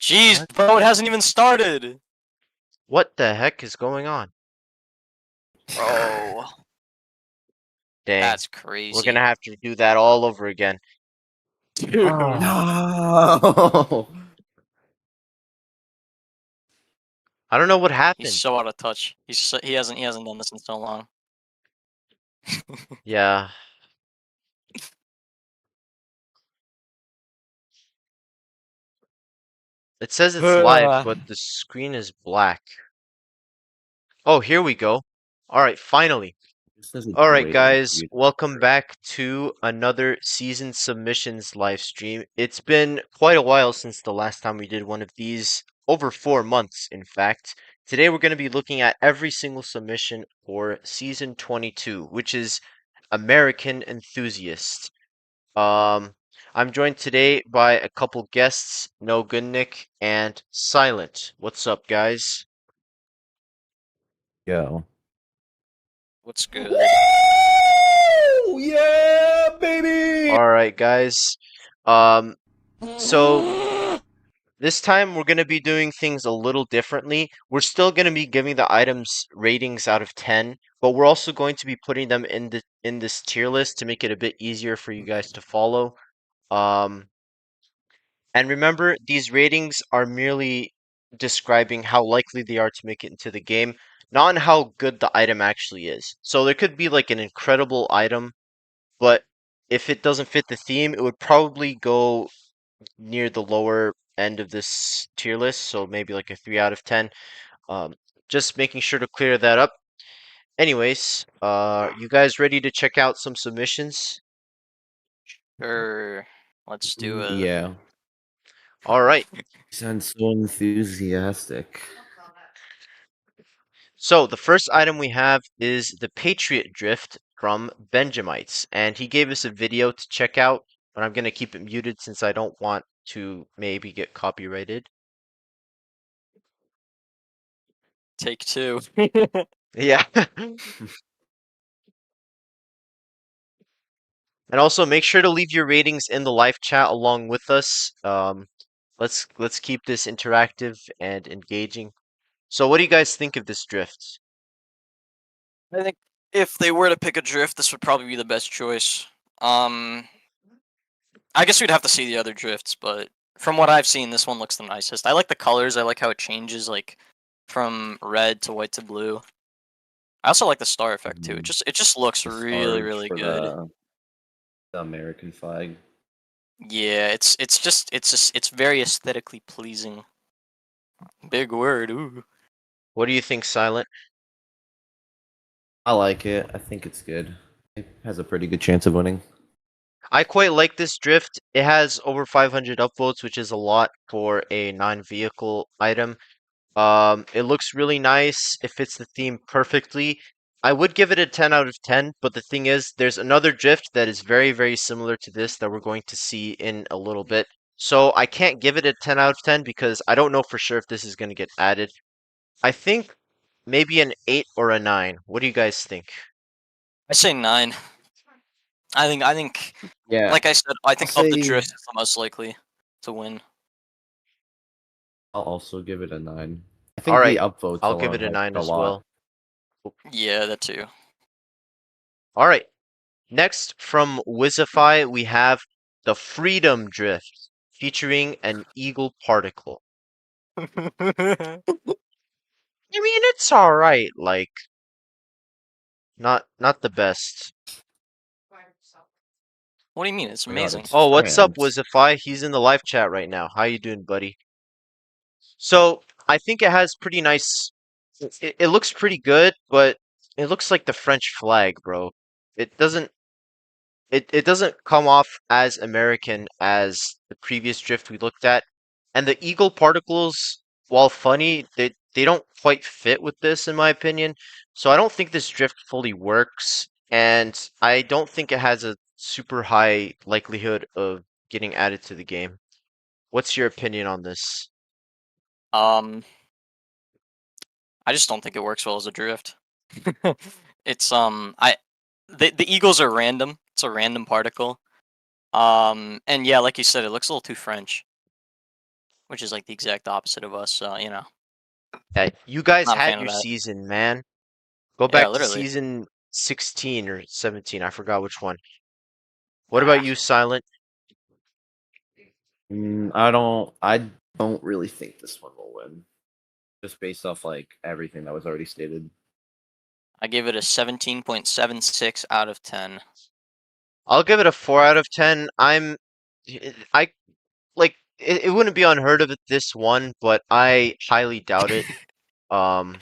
Jeez, What? bro, it hasn't even started. What the heck is going on? Bro, Dang. that's We're crazy. gonna have to do that all over again. Dude. No. I don't know what He's happened. so out of touch. He hasn't done this in so long. Yeah. It says it's live, but the screen is black. Oh, here we go. Alright, finally. This doesn't Alright, wait on guys. you. Welcome back to another season submissions live stream. It's been quite a while since the last time we did one of these. Over 4 months, in fact. Today we're going to be looking at every single submission for season 22, which is American Enthusiast. I'm joined today by a couple guests, No Good Nick and Silent. What's up, guys? Go. What's good? Woo! Yeah, baby. All right, guys. Um, so this time we're going to be doing things a little differently. We're still going to be giving the items ratings out of 10, but we're also going to be putting them in this tier list to make it a bit easier for you guys to follow. Um, And remember, these ratings are merely describing how likely they are to make it into the game, not on how good the item actually is. So there could be like an incredible item, but if it doesn't fit the theme, it would probably go near the lower end of this tier list, so maybe like a 3 out of 10. Um, just making sure to clear that up. Anyways, you guys ready to check out some submissions? Sure. Let's do it. Yeah. All right. You sound so enthusiastic. So the first item we have is the Patriot Drift from Benjamites, and he gave us a video to check out, but I'm gonna keep it muted since I don't want to maybe get copyrighted. Take two. Yeah. And also make sure to leave your ratings in the live chat along with us. Let's keep this interactive and engaging. So what do you guys think of this drift? I think if they were to pick a drift, this would probably be the best choice. I guess we'd have to see the other drifts, but from what I've seen, this one looks the nicest. I like the colors. I like how it changes, like from red to white to blue. I also like the star effect too. It just looks The really stars really for good. the American flag. Yeah, it's very aesthetically pleasing. Big word. Ooh. What do you think, Silent? I like it. I think it's good. It has a pretty good chance of winning. I quite like this drift. It has over 500 upvotes, which is a lot for a non-vehicle item. It looks really nice. It fits the theme perfectly. I would give it a 10 out of 10, but the thing is, there's another drift that is very, very similar to this that we're going to see in a little bit. So I can't give it a 10 out of 10 because I don't know for sure if this is going to get added. I think maybe an 8 or a 9. What do you guys think? I say 9. I think Yeah. like I said, I think of the say- drift is the most likely to win. I'll also give it a 9. I All think right, the upvotes I'll give alone it a helped 9 a as lot. well. Yeah, that too. All right. Next, from Wizify, we have the Freedom Drift, featuring an eagle particle. I mean, it's all right. Like, not the best. What do you mean? It's Oh my god, amazing. it's Oh, what's up, France. Wizify? He's in the live chat right now. How you doing, buddy? So, I think it has pretty nice. It looks pretty good, but it looks like the French flag, bro. It doesn't. It doesn't come off as American as the previous drift we looked at. And the eagle particles, while funny, they don't quite fit with this in my opinion. So I don't think this drift fully works, and I don't think it has a super high likelihood of getting added to the game. What's your opinion on this? Um, I just don't think it works well as a drift. It's the eagles are random. It's a random particle. And yeah, like you said, it looks a little too French. which is like the exact opposite of us. So you know, Yeah, you guys not a had fan of your that. season, man. Go Yeah, back to literally. season 16 or 17. I forgot which one. What about Ah, you, Silent? I don't really think this one will win. Just based off like everything that was already stated. I give it a 17.76 out of 10. I'll give it a 4 out of 10. I like it wouldn't be unheard of if this one, but I highly doubt it. Um,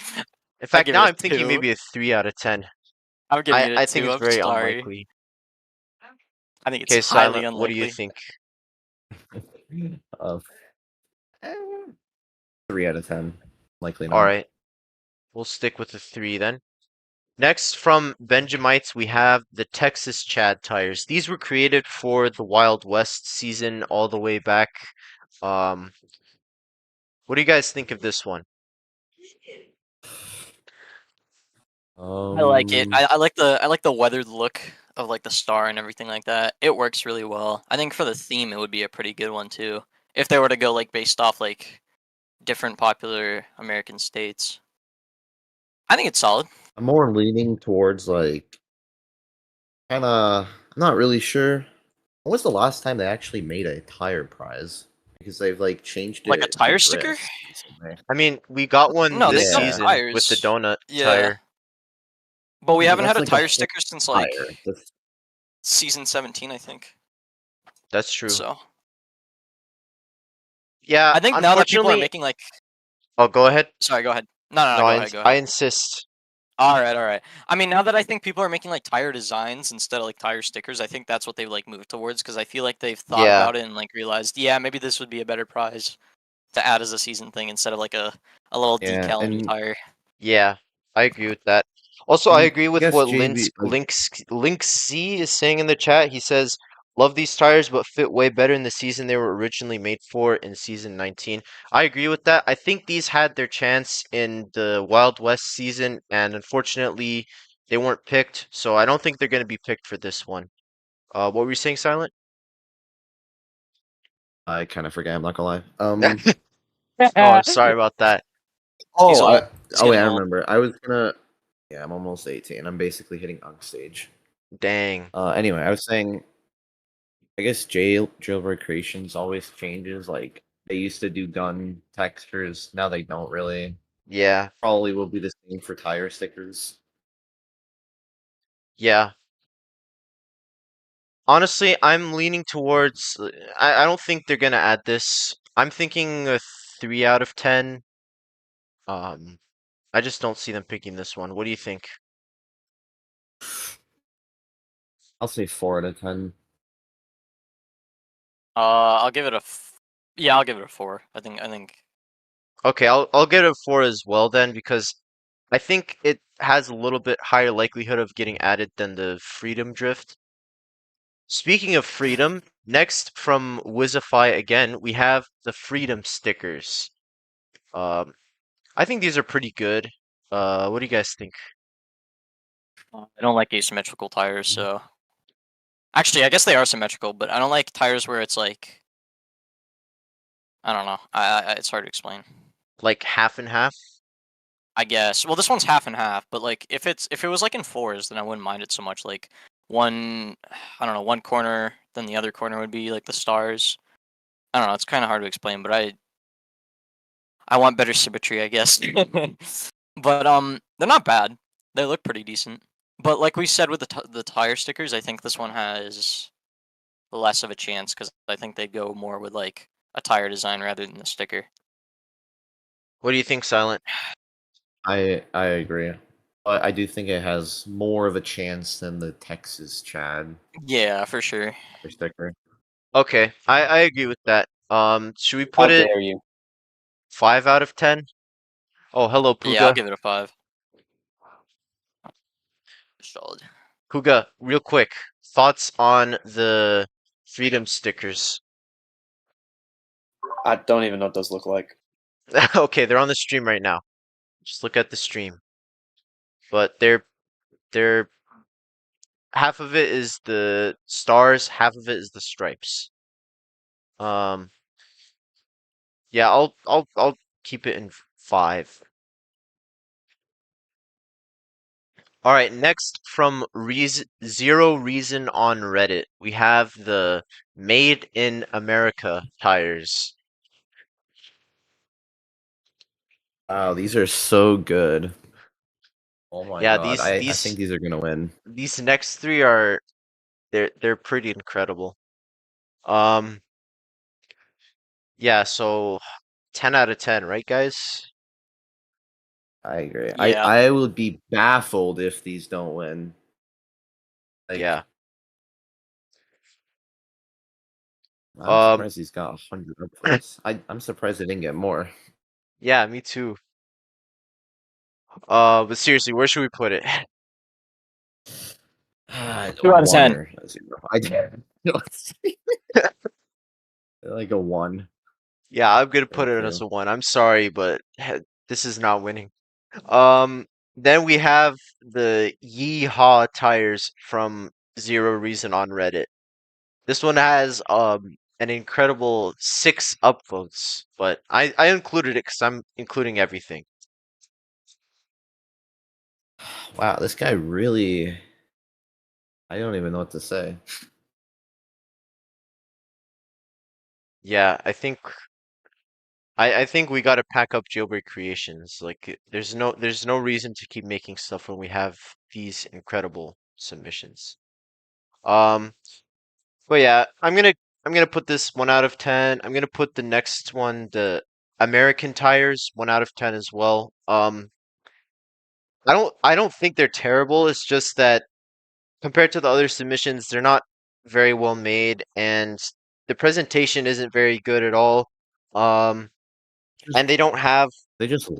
in I fact, give now it I'm a thinking 2. maybe a 3 out of 10. I'm giving I it a I think 2. it's I'm very sorry. unlikely. I think it's Okay, highly Silent, what do you unlikely. think? uh, eh, 3 out of 10, likely All not. right, we'll stick with the 3 then. Next, from Benjamites, we have the Texas Chad tires. These were created for the Wild West season all the way back. Um, what do you guys think of this one? I like it. Um, I like the weathered look of like the star and everything like that. It works really well. I think for the theme it would be a pretty good one too. If they were to go like based off like different popular American states. I think it's solid. I'm more leaning towards like kind of. I'm not really sure. When was the last time they actually made a tire prize? Because they've like changed Like a it to tire sticker? drift recently. I mean, we got one No, this they've done Yeah, season with the tires. donut Yeah. tire. But we yeah, but haven't had that's a like a tire whole sticker since tire. like season 17, I think. That's true. So Yeah, I think now that people are unfortunately. making like Oh, go ahead. sorry, go ahead. No, No, go ahead, go I ahead. insist. All right. I mean, now that I think people are making like tire designs instead of like tire stickers, I think that's what they've like moved towards because I feel like they've thought Yeah, about it and like realized, yeah, maybe this would be a better prize to add as a season thing instead of like a little Yeah, decal on your and tire. yeah, I agree with that. Also, I I agree with guess what JB like Link C is saying in the chat. He says, "Love these tires, but fit way better in the season they were originally made for in season 19." I agree with that. I think these had their chance in the Wild West season, and unfortunately, they weren't picked. So I don't think they're going to be picked for this one. What were you saying, Silent? I kind of forget. I'm not gonna lie. Oh, I'm sorry about that. He's Oh, old. I He's oh wait, getting I old. remember. I was gonna. Yeah, I'm almost 18. I'm basically hitting Unk stage. Dang. Anyway, I was saying. I guess jailbreak creations always changes. Like they used to do gun textures, now they don't really. Yeah, Probably will be the same for tire stickers. yeah. Honestly, I'm leaning towards. I don't think they're gonna add this. I'm thinking a 3 out of 10. Um, I just don't see them picking this one. What do you think? I'll say 4 out of 10. I'll give it a yeah, I'll give it a 4. I think Okay, I'll get a 4 as well then because I think it has a little bit higher likelihood of getting added than the Freedom Drift. Speaking of freedom, next from Wizify again, we have the Freedom stickers. Um, I think these are pretty good. What do you guys think? I don't like asymmetrical tires, so actually, I guess they are symmetrical, but I don't like tires where it's like I don't know. It's hard to explain. Like half and half? I guess. Well, this one's half and half, but like if it was like in fours, then I wouldn't mind it so much. Like one, I don't know, one corner, then the other corner would be like the stars. I don't know. It's kind of hard to explain, but I want better symmetry, I guess. But they're not bad. They look pretty decent. But like we said with the tire stickers, I think this one has less of a chance because I think they go more with like a tire design rather than the sticker. What do you think, Silent? I agree. But I do think it has more of a chance than the Texas Chad Yeah, for sure. sticker. Okay, I agree with that. Should we How put it dare you? 5 out of 10? Oh, hello, Yeah, I'll Puga. give it a 5. Solid. Puga, real quick, thoughts on the freedom stickers? I don't even know what those look like. Okay, they're on the stream right now. Just look at the stream. But they're half of it is the stars, half of it is the stripes. Um, Yeah, I'll keep it in 5. All right, next from Zero Reason on Reddit, we have the Made in America tires. Wow, these are so good. Oh my Yeah, god, these I think these these are gonna win. these next 3 are they're pretty incredible. Um, yeah, so 10 out of 10, right, guys? I agree. Yeah. I would be baffled if these don't win. Like, Yeah. I'm Um, surprised he's got 100 upvotes. I'm surprised they didn't get more. yeah, me too. But seriously, where should we put it? 2 out of 1 10. or a 0. I can't. Like a 1 Yeah, I'm gonna or a put it as 2. a 1. I'm sorry, but this is not winning. Um, then we have the Yeehaw tires from Zero Reason on Reddit. This one has an incredible 6 upvotes, but I included it because I'm including everything. Wow, this guy really. I don't even know what to say. Yeah, I think we gotta pack up Jailbreak Creations. Like, there's no reason to keep making stuff when we have these incredible submissions. Um, but yeah, I'm gonna put this 1 out of 10. I'm gonna put the next one, the American tires, 1 out of 10 as well. I don't think they're terrible. It's just that compared to the other submissions, they're not very well made, and the presentation isn't very good at all. Um, and Just they just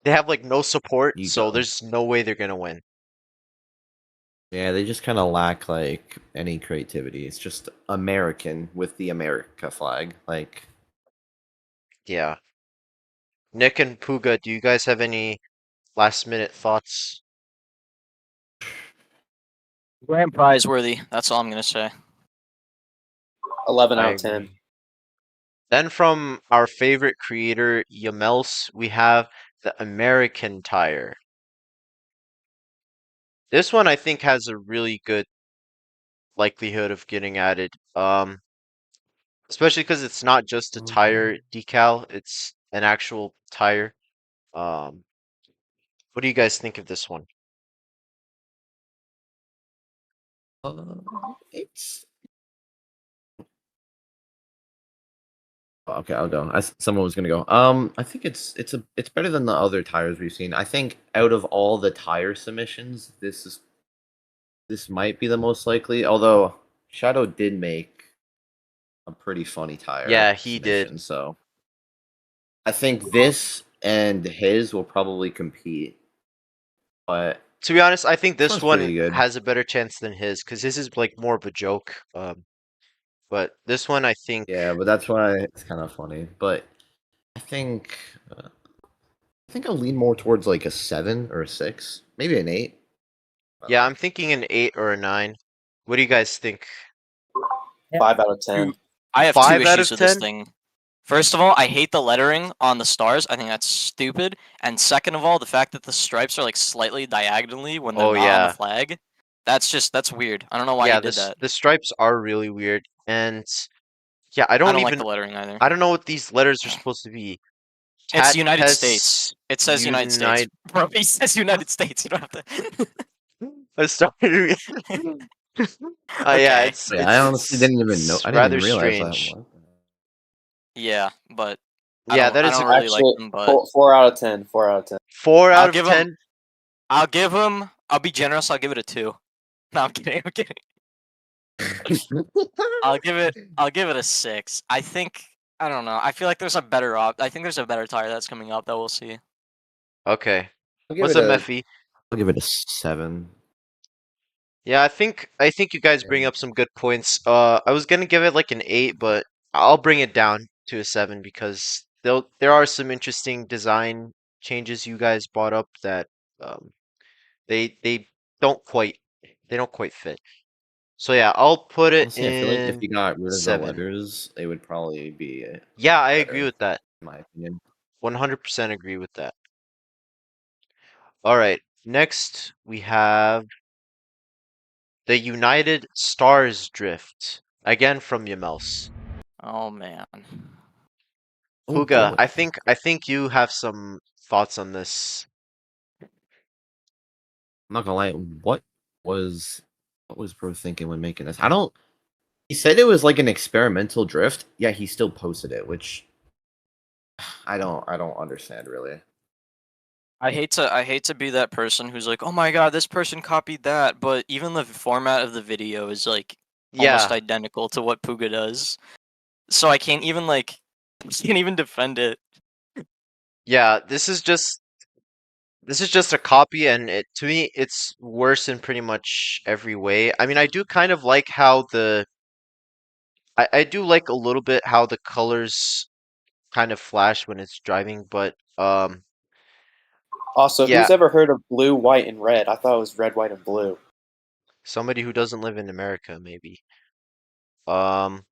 they have like no support, you so go. there's no way they're gonna win. Yeah, they just kind of lack like any creativity. It's just American with the America flag. Like, Yeah. Nick and Puga, do you guys have any last minute thoughts? Grand prize worthy. That's all I'm gonna say. 11 I out of 10. agree. Then from our favorite creator, Yamels, we have the American tire. This one I think has a really good likelihood of getting added. Especially because it's not just a tire decal, it's an actual tire. Um, what do you guys think of this one? it's okay. I'll go. Someone was gonna go. I think it's better than the other tires we've seen. I think out of all the tire submissions, this might be the most likely. Although Shadow did make a pretty funny tire Yeah, he did. submission, so I think this and his will probably compete. But To be honest, I think this this one's one pretty good. has a better chance than his because his is like more of a joke. But this one I think, Yeah, but that's why it's kind of funny. But I think I think I'll lean more towards like a 7 or a 6, maybe an 8. yeah, I'm thinking an 8 or a 9. What do you guys think? 5 out of 10. I have 5 2 out issues of with this 10? thing. First of all, I hate the lettering on the stars. I think that's stupid. And second of all, the fact that the stripes are like slightly diagonally when they're Oh not on the yeah. flag. That's weird. I don't know why he Yeah, did that. the stripes are really weird. And yeah, I don't like the lettering either. I don't know what these letters are supposed to be. It's Tat United States. Pes It says United States. Unite. Bro, he says United States. You don't have to. I started. Yeah, Okay. Yeah, I honestly didn't even know. it's I didn't rather even realize that. strange. What? Yeah, but Yeah, that I is a don't really like Actually, them, but 4 out of 10. 4 out of 10. 4 out I'll of give 10. him I'll be generous, I'll give it a 2. No, I'm kidding, I'm kidding. I'll give it a 6. I don't know. I feel like there's a better I think there's a better tire that's coming up that we'll see. Okay. I'll give What's it up, a Mephi? I'll give it a 7. Yeah, I think you guys bring up some good points. I was gonna give it like an 8, but I'll bring it down to a 7 because there are some interesting design changes you guys brought up that um they don't quite they don't quite fit. So yeah, I'll put it Honestly, I feel like if in you got rid of the 7. letters, it would probably be Yeah, I agree better. with that. in my opinion. 100% agree with that. All right, next we have the United Stars Drift. Again from Yamels. Oh man. Oh Puga, boy. I think you have some thoughts on this. I'm not gonna lie. What was Bro thinking when making this? I don't. He said it was like an experimental drift. Yeah, he still posted it, which I don't understand really. I hate to be that person who's like, oh my god, this person copied that, but even the format of the video is like almost Yeah, identical to what Puga does. So I can't even like can't even defend it. yeah. This is just a copy, and it to me it's worse in pretty much every way. I mean, I do kind of like how I do like a little bit how the colors kind of flash when it's driving, but Also, yeah, who's ever heard of blue, white, and red? I thought it was red, white, and blue. somebody who doesn't live in America maybe. Um,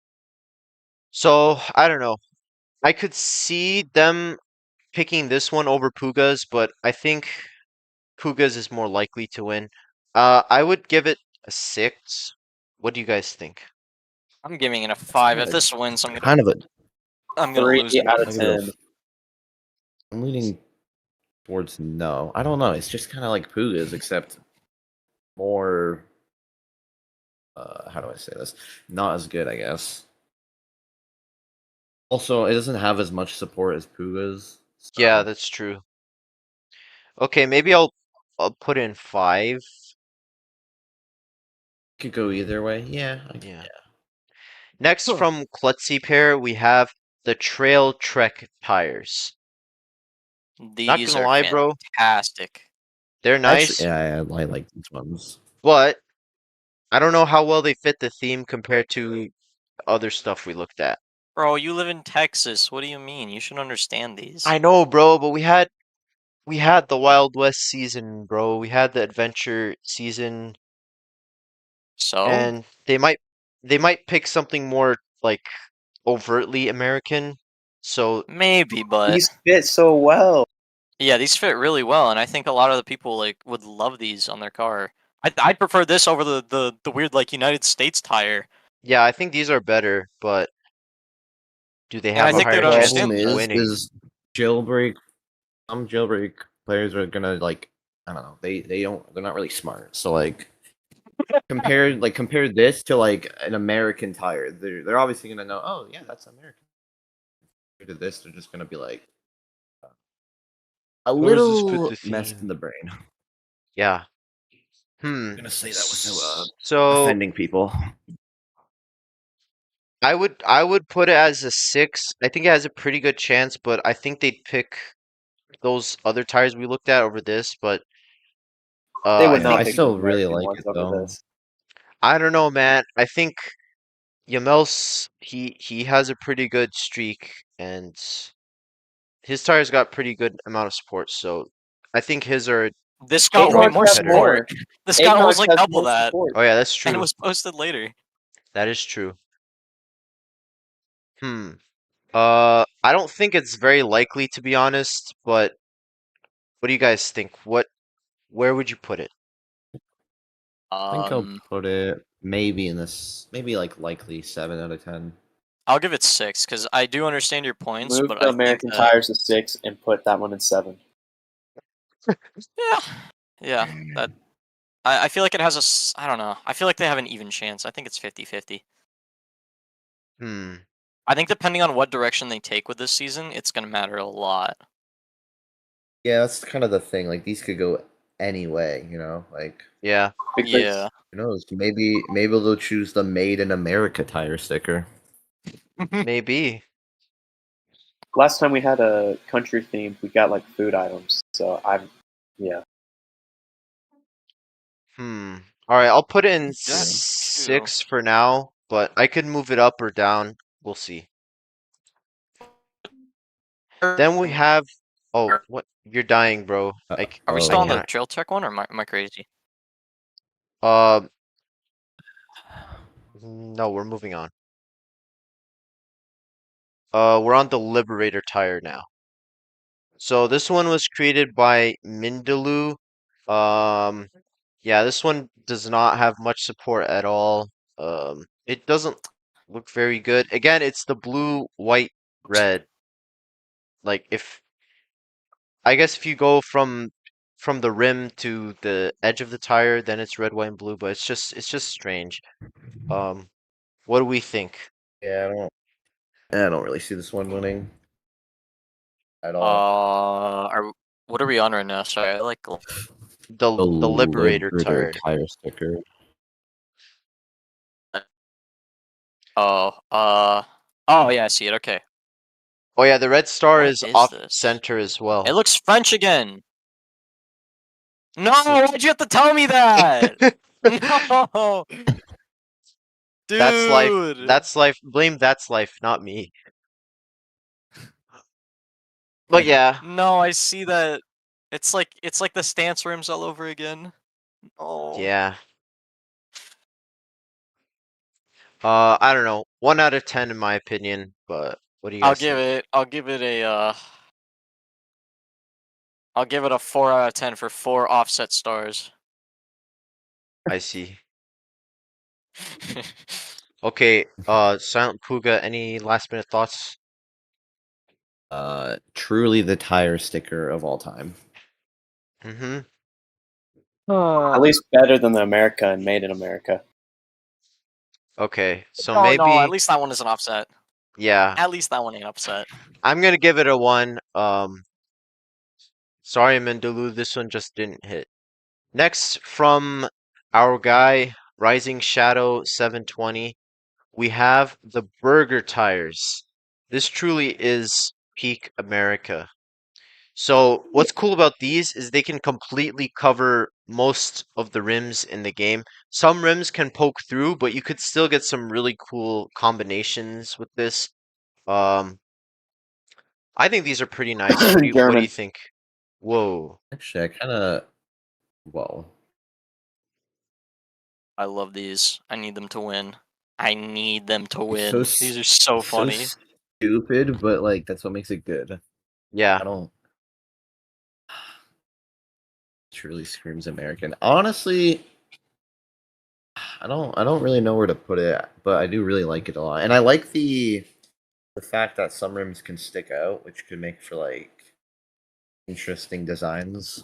so I don't know. I could see them picking this one over Puga's, but I think Puga's is more likely to win. I would give it a 6. What do you guys think? I'm giving it a 5. If Kinda- this wins, kind of a. I'm gonna 3 lose it. out of I give it a 10. I'm leaning towards no. I don't know. It's just kind of like Puga's, except more. How do I say this? Not as good, I guess. Also, it doesn't have as much support as Puga's. Yeah, So that's true. Okay, maybe I'll put in 5. it could go either way. Yeah. Yeah. Next from Klutzy Pair, we have the Trail Trek tires. Not These gonna are lie, bro, fantastic. they're Actually, nice, I like these ones. but I don't know how well they fit the theme compared to other stuff we looked at. Bro, you live in Texas. What do you mean? You should understand these. I know, bro, but we had the Wild West season, bro. We had the adventure season, So? and they might pick something more like overtly American. So Maybe, but These fit so well. yeah, these fit really well, and I think a lot of the people like would love these on their car. I'd prefer this over the weird like United States tire, yeah, I think these are better, but do they and I have a think they'd higher chance understand of Problem that. winning? is jailbreak. Some jailbreak players are gonna like. I don't know. They don't. They're not really smart. So like compare this to like an American tire. They're obviously gonna know. Oh yeah, that's American. Compared to this, they're just gonna be like a Where does this fit little the messed in theme? the brain. Yeah. I'm gonna say that without So offending people. I would put it as a 6. I think it has a pretty good chance, but I think they'd pick those other tires we looked at over this. But They I would Yeah, not I think pick the still really American like ones it over though. this. I don't know, man. I think Yamels he has a pretty good streak, and his tires got pretty good amount of support. So I think his are This got way strong Eggnog more has competitor. support. more. This got Eggnog almost like has double more that, support. Oh yeah, that's and it true. was posted later. That is true. Hmm. I don't think it's very likely to be honest, but what do you guys think? Where would you put it? I think I'll Um, put it maybe in this, maybe like likely 7 out of 10. I'll give it 6 because I do understand your points, Move but the I think American that tires to 6 and put that one in 7. yeah, yeah, that I feel like it has I don't know. I feel like they have an even chance. I think it's 50-50. Hmm. I think depending on what direction they take with this season, it's gonna matter a lot. Yeah, that's kind of the thing. Like these could go any way, Like Yeah. Because Yeah. who knows? Maybe they'll choose the Made in America tire sticker. Maybe. last time we had a country theme, we got like food items. So yeah. Hmm. All right, I'll put it in That too. 6 for now, but I could move it up or down. We'll see. Then we have. Oh, what? You're dying, bro. Are we I still on the can't. trail check one, or am I crazy? Um. No, we're moving on. we're on the Liberator tire now. So this one was created by Mindaloo. Yeah, this one does not have much support at all. It doesn't look very good. Again, it's the blue, white, red. Like I guess if you go from the rim to the edge of the tire, then it's red, white, and blue, but it's just strange. What do we think? Yeah, I don't really see this one winning at all. What are we on right now? Sorry, I like. The Liberator Liberator tire. tire sticker. Oh, oh yeah, I see it. Okay. Oh yeah, the red star What is is off this? center as It well. looks French again. No, why'd you have to tell me that? No, That's life. dude. That's life. Blame that's life, not me. But yeah, No, I see that. It's like the stance rims all over again. Oh. yeah. I don't know. 1 out of 10 in my opinion, but what do you guys think? I'll give it a I'll give it a 4 out of 10 for 4 offset stars. I see. Okay, Silent Puga, any last minute thoughts? Truly the tire sticker of all time. Mm-hmm. At least better than the America and Made in America. Okay, so Oh no, at maybe, least that one is an offset. yeah, At least that one ain't upset. I'm gonna give it a 1. Sorry, Mendulu, this one just didn't hit. Next, from our guy, Rising Shadow 720, we have the Burger Tires. This truly is peak America. So what's cool about these is they can completely cover most of the rims in the game. Some rims can poke through, but you could still get some really cool combinations with this. Um, I think these are pretty nice. What do you German. think? Whoa. Actually, I kind of. Well, I love these. I need them to win. I need them to so win. These are so funny. stupid, but like that's what makes it good. Yeah. I don't. Truly screams American. Honestly, I don't really know where to put it, but I do really like it a lot, and I like the fact that some rims can stick out, which could make for like interesting designs.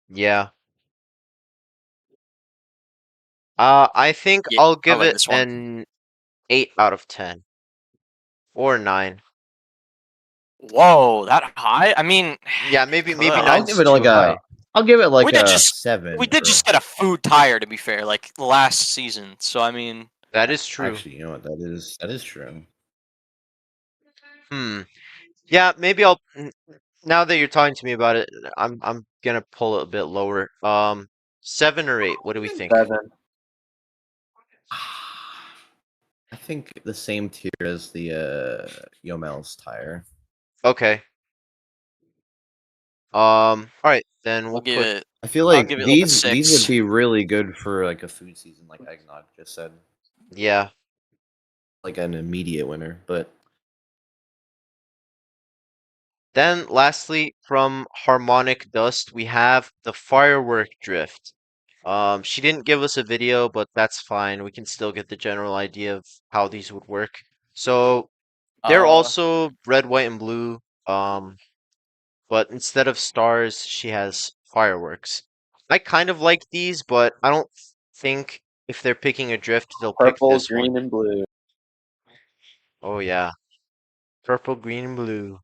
Yeah. I think Yeah, I'll I give like it this one. an 8 out of 10 or 9. Whoa, that high? I mean, Yeah, maybe could. I'll nine's give it like too high. I'll give it like We did a just 7. we did just get a food tire, to be fair, like last season. So I mean, That is true. Actually, you know what? That is true. Yeah, maybe now that you're talking to me about it, I'm gonna pull it a bit lower. 7 or 8. What do we think? 7. I think the same tier as the Yomel's tire. Okay. All right, then we'll we'll give put. it. I feel I'll like give it like a these 6. would be really good for like a food season, like Eggnog just said, Yeah. like an immediate winner. But Then lastly, from Harmonic Dust, we have the Firework Drift. She didn't give us a video, but that's fine. We can still get the general idea of how these would work. So they're also red, white, and blue. But instead of stars, she has fireworks. I kind of like these, but I don't think if they're picking a drift, they'll pick Purple, this green, one. and blue. Oh yeah, purple, green, and blue.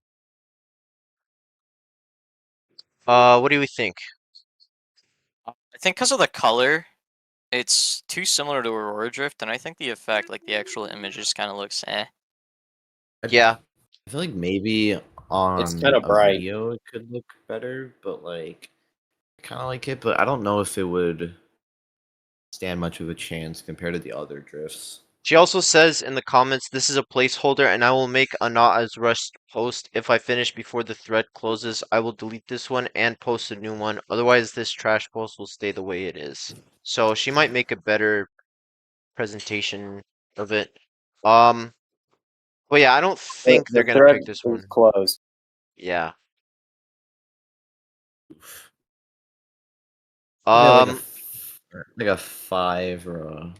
What do we think? I think because of the color, it's too similar to Aurora Drift, and I think the effect, like the actual image, just kind of looks eh. Yeah, I feel like maybe on kinda a bright. video it could look better, but like I kind of like it, but I don't know if it would stand much of a chance compared to the other drifts. she also says in the comments, this is a placeholder and I will make a not as rushed post. If I finish before the thread closes, I will delete this one and post a new one. Otherwise, this trash post will stay the way it is. So she might make a better presentation of it. Um, Well, yeah, I don't think The they're gonna thread pick this is one. closed. Yeah. Maybe Um, like a 5 or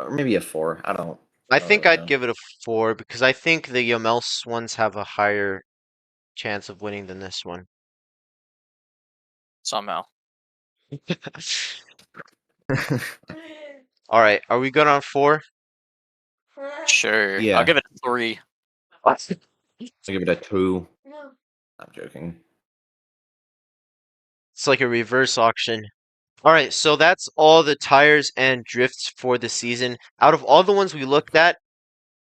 maybe a 4. I don't think really I'd know. give it a 4 because I think the Yamels ones have a higher chance of winning than this one. Somehow. All right, are we good on 4? Sure. Yeah. I'll give it a 3. I'll give it a 2. I'm joking. It's like a reverse auction. All right, so that's all the tires and drifts for the season. Out of all the ones we looked at,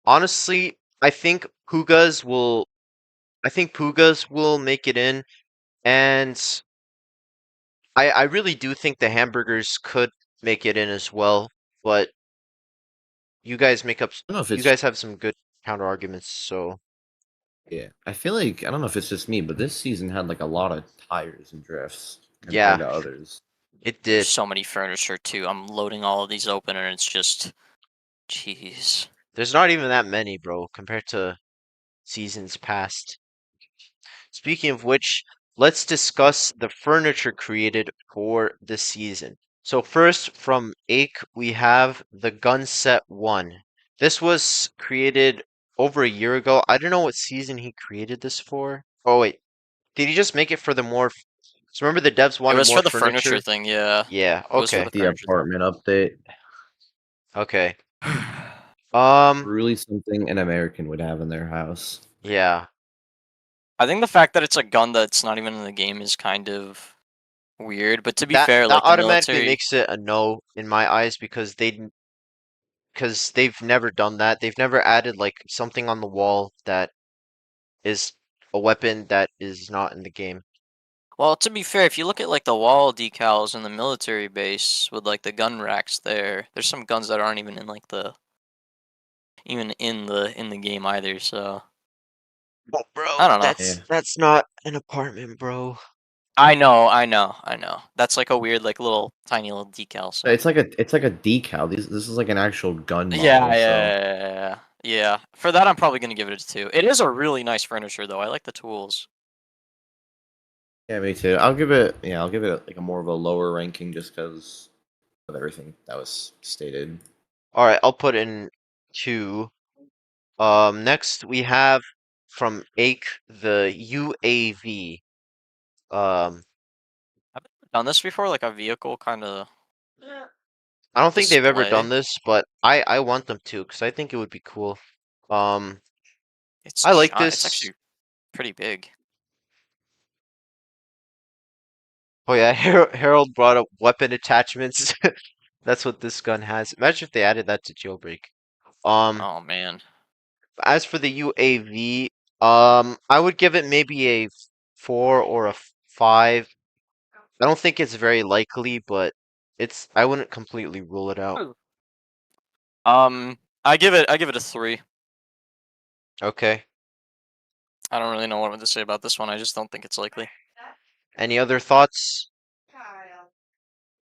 honestly, I think Pugas will make it in, and I really do think the hamburgers could make it in as well. But you guys make up. I don't know if You it's guys have some good counter arguments, so yeah. I feel like I don't know if it's just me, but this season had like a lot of tires and drifts yeah, compared to others. it There's did. so many furniture too. I'm loading all of these open and it's just, jeez. There's not even that many, bro, compared to seasons past. Speaking of which, let's discuss the furniture created for the season. So first, from Ake, we have the gun set 1. This was created over a year ago. I don't know what season he created this for. Oh wait, did he just make it for the more? So remember the devs It wanted was more for the furniture furniture? thing, yeah. Yeah, It was for okay, the The furniture apartment update. okay. thing. Really something an American would have in their house. Yeah. I think the fact that it's a gun that's not even in the game is kind of weird. But to be That fair, that like the automatically military, makes it a no in my eyes because they've never done that. They've never added like something on the wall that is a weapon that is not in the game. well, to be fair, if you look at like the wall decals in the military base with like the gun racks there, there's some guns that aren't even in like the even in the game either. So But bro, I don't know. Yeah. that's not an apartment, bro. I know, I know, I know. That's like a weird, like little tiny little decal. So It's like a decal. This is like an actual gun yeah, model. So yeah. Yeah. For that, I'm probably gonna give it a 2. It is a really nice furniture, though. I like the tools. yeah, me too. I'll give it like a more of a lower ranking just because of everything that was stated. All right, I'll put in 2. Next we have from Ake the UAV. Um, Have they done this before? Like a vehicle kind of I don't think they've ever done display. this, but I want them to because I think it would be cool. Um, It's I like It's this. actually pretty big. Oh yeah, Harold brought up weapon attachments. That's what this gun has. Imagine if they added that to Jailbreak. Oh man. As for the UAV, I would give it maybe a 4 or a 5. I don't think it's very likely, but I wouldn't completely rule it out. I give it a 3. Okay. I don't really know what to say about this one. I just don't think it's likely. Any other thoughts?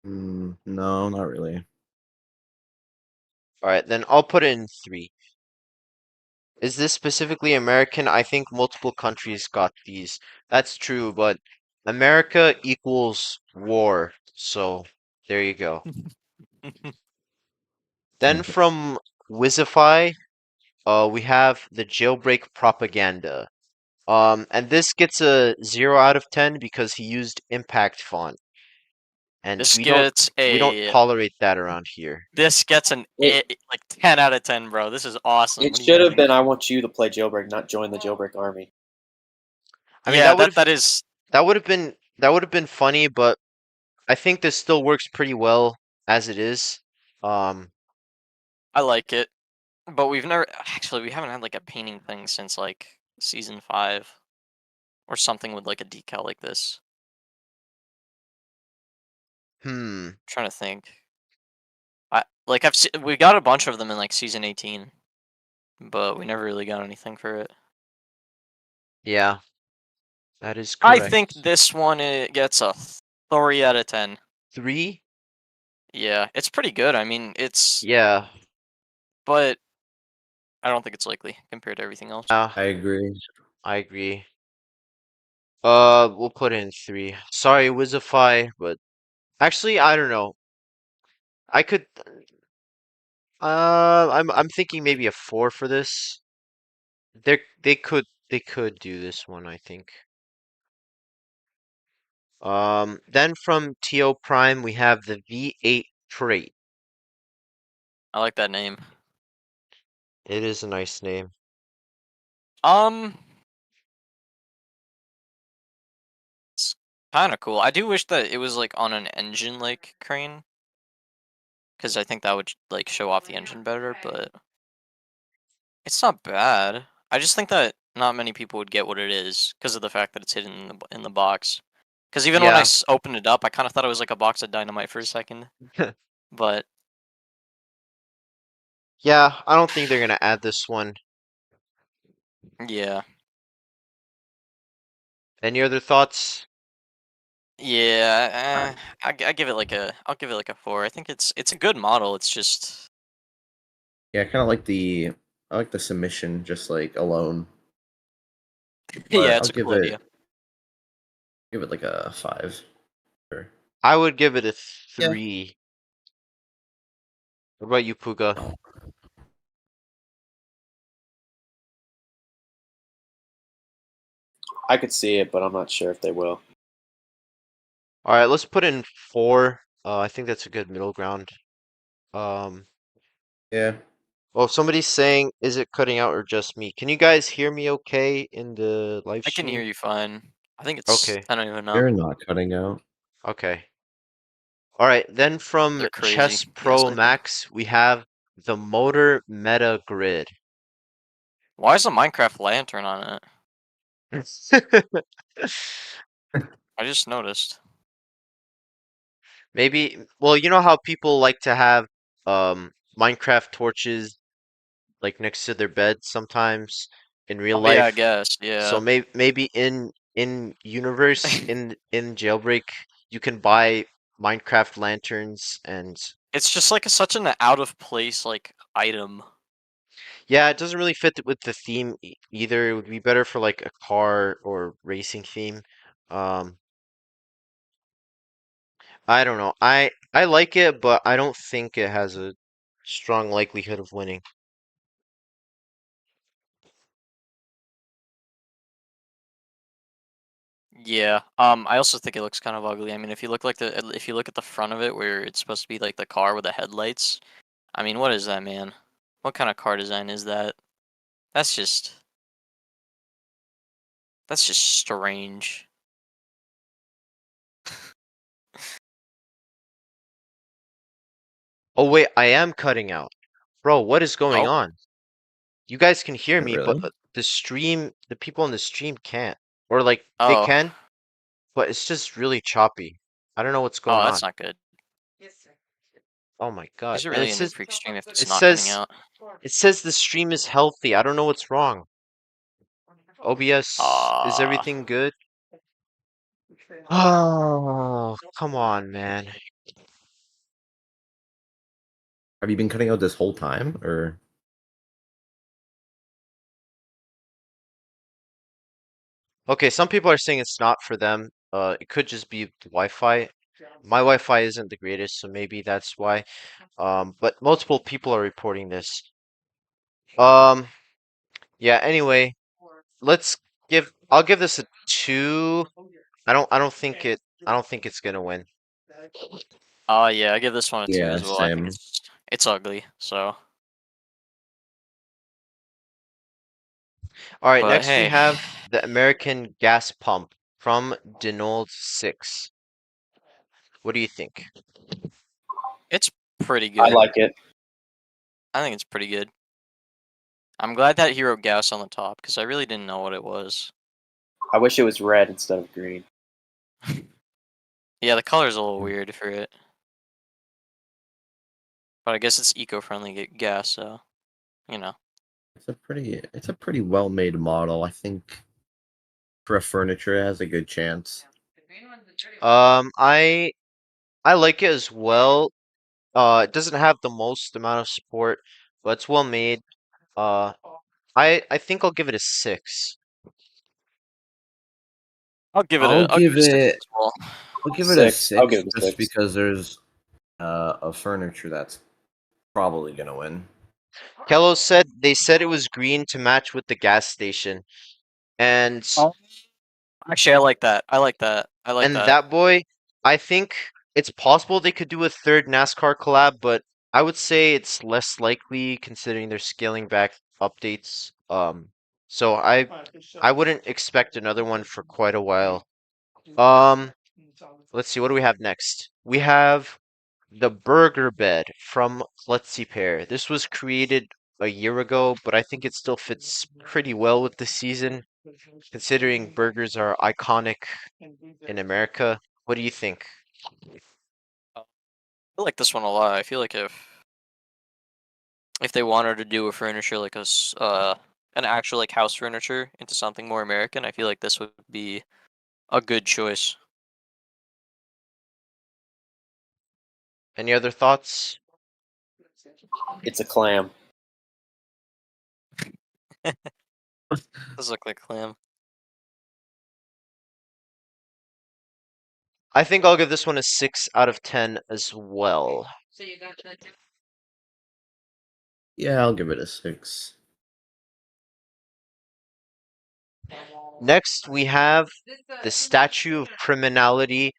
No, not really. All right, then I'll put it in 3. Is this specifically American? I think multiple countries got these. That's true, but America equals war. So there you go. Then from Wizify, we have the jailbreak propaganda. And this gets a 0 out of 10 because he used impact font, and This gets we don't a tolerate that around here. this gets an like 10 out of 10, bro. This is awesome. It What do you should have mean? been I want you to play Jailbreak, not join the Jailbreak army. I mean, Yeah, that is. that would have been funny, but I think this still works pretty well as it is. Um, I like it, but we've never actually we haven't had like a painting thing since like season 5 or something with like a decal like this. hmm, Trying to think. We got a bunch of them in like season 18, but we never really got anything for it. yeah, that is I correct. think this one it gets a 3 out of 10. 3? Yeah, it's pretty good. I mean, it's Yeah, but I don't think it's likely compared to everything else. Yeah, I agree. I agree. We'll put in 3. Sorry, Wizify, but actually, I don't know. I could. I'm thinking maybe a 4 for this. They could do this one, I think. Then from TO Prime we have the V8 trait. I like that name. It is a nice name. It's kind of cool. I do wish that it was like on an engine like crane, because I think that would like show off the engine better. But it's not bad. I just think that not many people would get what it is because of the fact that it's hidden in the box. Because even when I Yeah. opened it up, I kind of thought it was like a box of dynamite for a second. But Yeah, I don't think they're gonna add this one. yeah, Any other thoughts? yeah, I give it like I'll give it like a 4. I think it's a good model. It's just Yeah, I kind of I like the submission just like alone. yeah, But it's I'll a cool idea. give it like a 5. Sure. I would give it a Yeah. 3. What about you, Puga? Oh. I could see it, but I'm not sure if they will. All right, let's put in 4. I think that's a good middle ground. Um, Yeah. well, somebody's saying, is it cutting out or just me? Can you guys hear me okay in the live I can hear stream? you fine. I think it's Okay, I don't even know. You're not cutting out. okay. All right, then from They're crazy. Chess Yes, Pro I think. Max, we have the Motor Meta Grid. Why is a Minecraft lantern on it? I just noticed. Maybe, well, you know how people like to have Minecraft torches like next to their bed sometimes in real Oh yeah, I life. guess. So Yeah. maybe in universe in Jailbreak you can buy Minecraft lanterns and It's just like such an out of place like item. yeah, it doesn't really fit with the theme either. It would be better for like a car or racing theme. Um, I don't know. I like it, but I don't think it has a strong likelihood of winning. Yeah. I also think it looks kind of ugly. I mean, if you look at the front of it where it's supposed to be like the car with the headlights, I mean, what is that, man? What kind of car design is that? That's just strange. Oh wait, I am cutting out. Bro, what is going Oh, on? You guys can hear me, but Really? the people on the stream can't. Or like they oh, can, but it's just really choppy. I don't know what's oh, going that's on. not good. Oh my God. Is it And really a NoobFreak stream if it's it not cutting says out? it says the stream is healthy. I don't know what's wrong. OBS, is Ah, everything good? Oh, come on, man. Have you been cutting out this whole time, or? Okay, some people are saying it's not for them. It could just be the Wi-Fi. My Wi-Fi isn't the greatest, so maybe that's why. But multiple people are reporting this. Um, yeah, anyway, I'll give this a 2. I don't think it's gonna win. yeah, I give this one a 2 Yeah, as well. I think same. it's ugly. So, All right, but next we hey, have the American gas pump from Denold 6. What do you think? it's pretty I good. like it. I think it's pretty good. I'm glad that he wrote gas on the top because I really didn't know what it was. I wish it was red instead of green. Yeah, the color's a little Hmm. weird for it. But I guess it's eco-friendly gas, so, you know. It's a pretty well made model. I think for a furniture it has a good chance. I like it as well. It doesn't have the most amount of support, but it's well made. I think I'll give it a 6. I'll give I'll it give a 6 it as well. I'll give it a 6. I'll 6 give it a just 6. because there's a furniture that's probably gonna win. Kello said they said it was green to match with the gas station, and Oh, actually, I like that. I like that. I like that. that boy, I think it's possible they could do a third NASCAR collab, but I would say it's less likely considering they're scaling back updates. So I wouldn't expect another one for quite a while. Let's see, what do we have next? We have the burger bed from Klutzy Pair. This was created a year ago, but I think it still fits pretty well with the season, considering burgers are iconic in America. What do you think? I like this one a lot. I feel like if they wanted to do a furniture like an actual like house furniture into something more American, I feel like this would be a good choice. Any other thoughts? It's a clam. Does look like clam. I think I'll give this one a 6 out of 10 as well. Yeah, I'll give it a 6. Next, we have the Statue of Criminality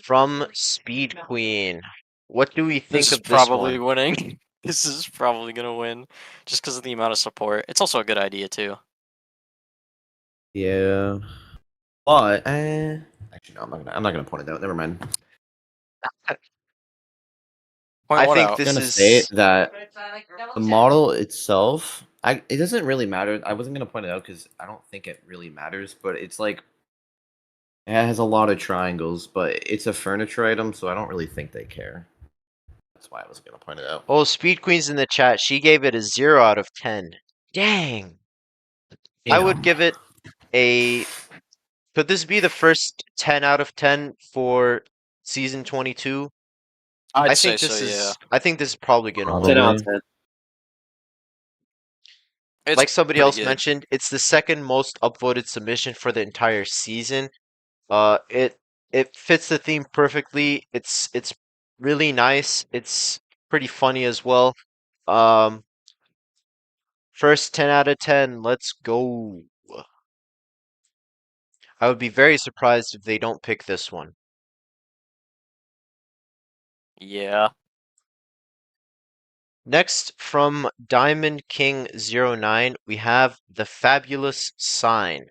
from Speed Queen. What do we think This is of this probably one? winning. This is probably gonna win, just because of the amount of support. It's also a good idea too. Yeah. But actually no, I'm not gonna point it out. Never mind. Point I what think out? I'm this gonna say is that the model itself, it doesn't really matter. I wasn't gonna point it out because I don't think it really matters, but it's like it has a lot of triangles, but it's a furniture item, so I don't really think they care. That's why I was gonna point it out. Oh, Speed Queen's in the chat. She gave it a 0 out of 10. Dang. I would Damn. give it a. Could this be the first 10 out of 10 for season 22? I'd I say think so. this Yeah. is. I think this is probably gonna 10 win. out of Probably. 10. It's Like somebody pretty else good. mentioned, it's the second most upvoted submission for the entire season. It fits the theme perfectly. It's really nice. It's pretty funny as well. Um, First 10 out of 10. Let's go. I would be very surprised if they don't pick this one. Yeah. Next, from Diamond King 09, we have the Fabulous Sign.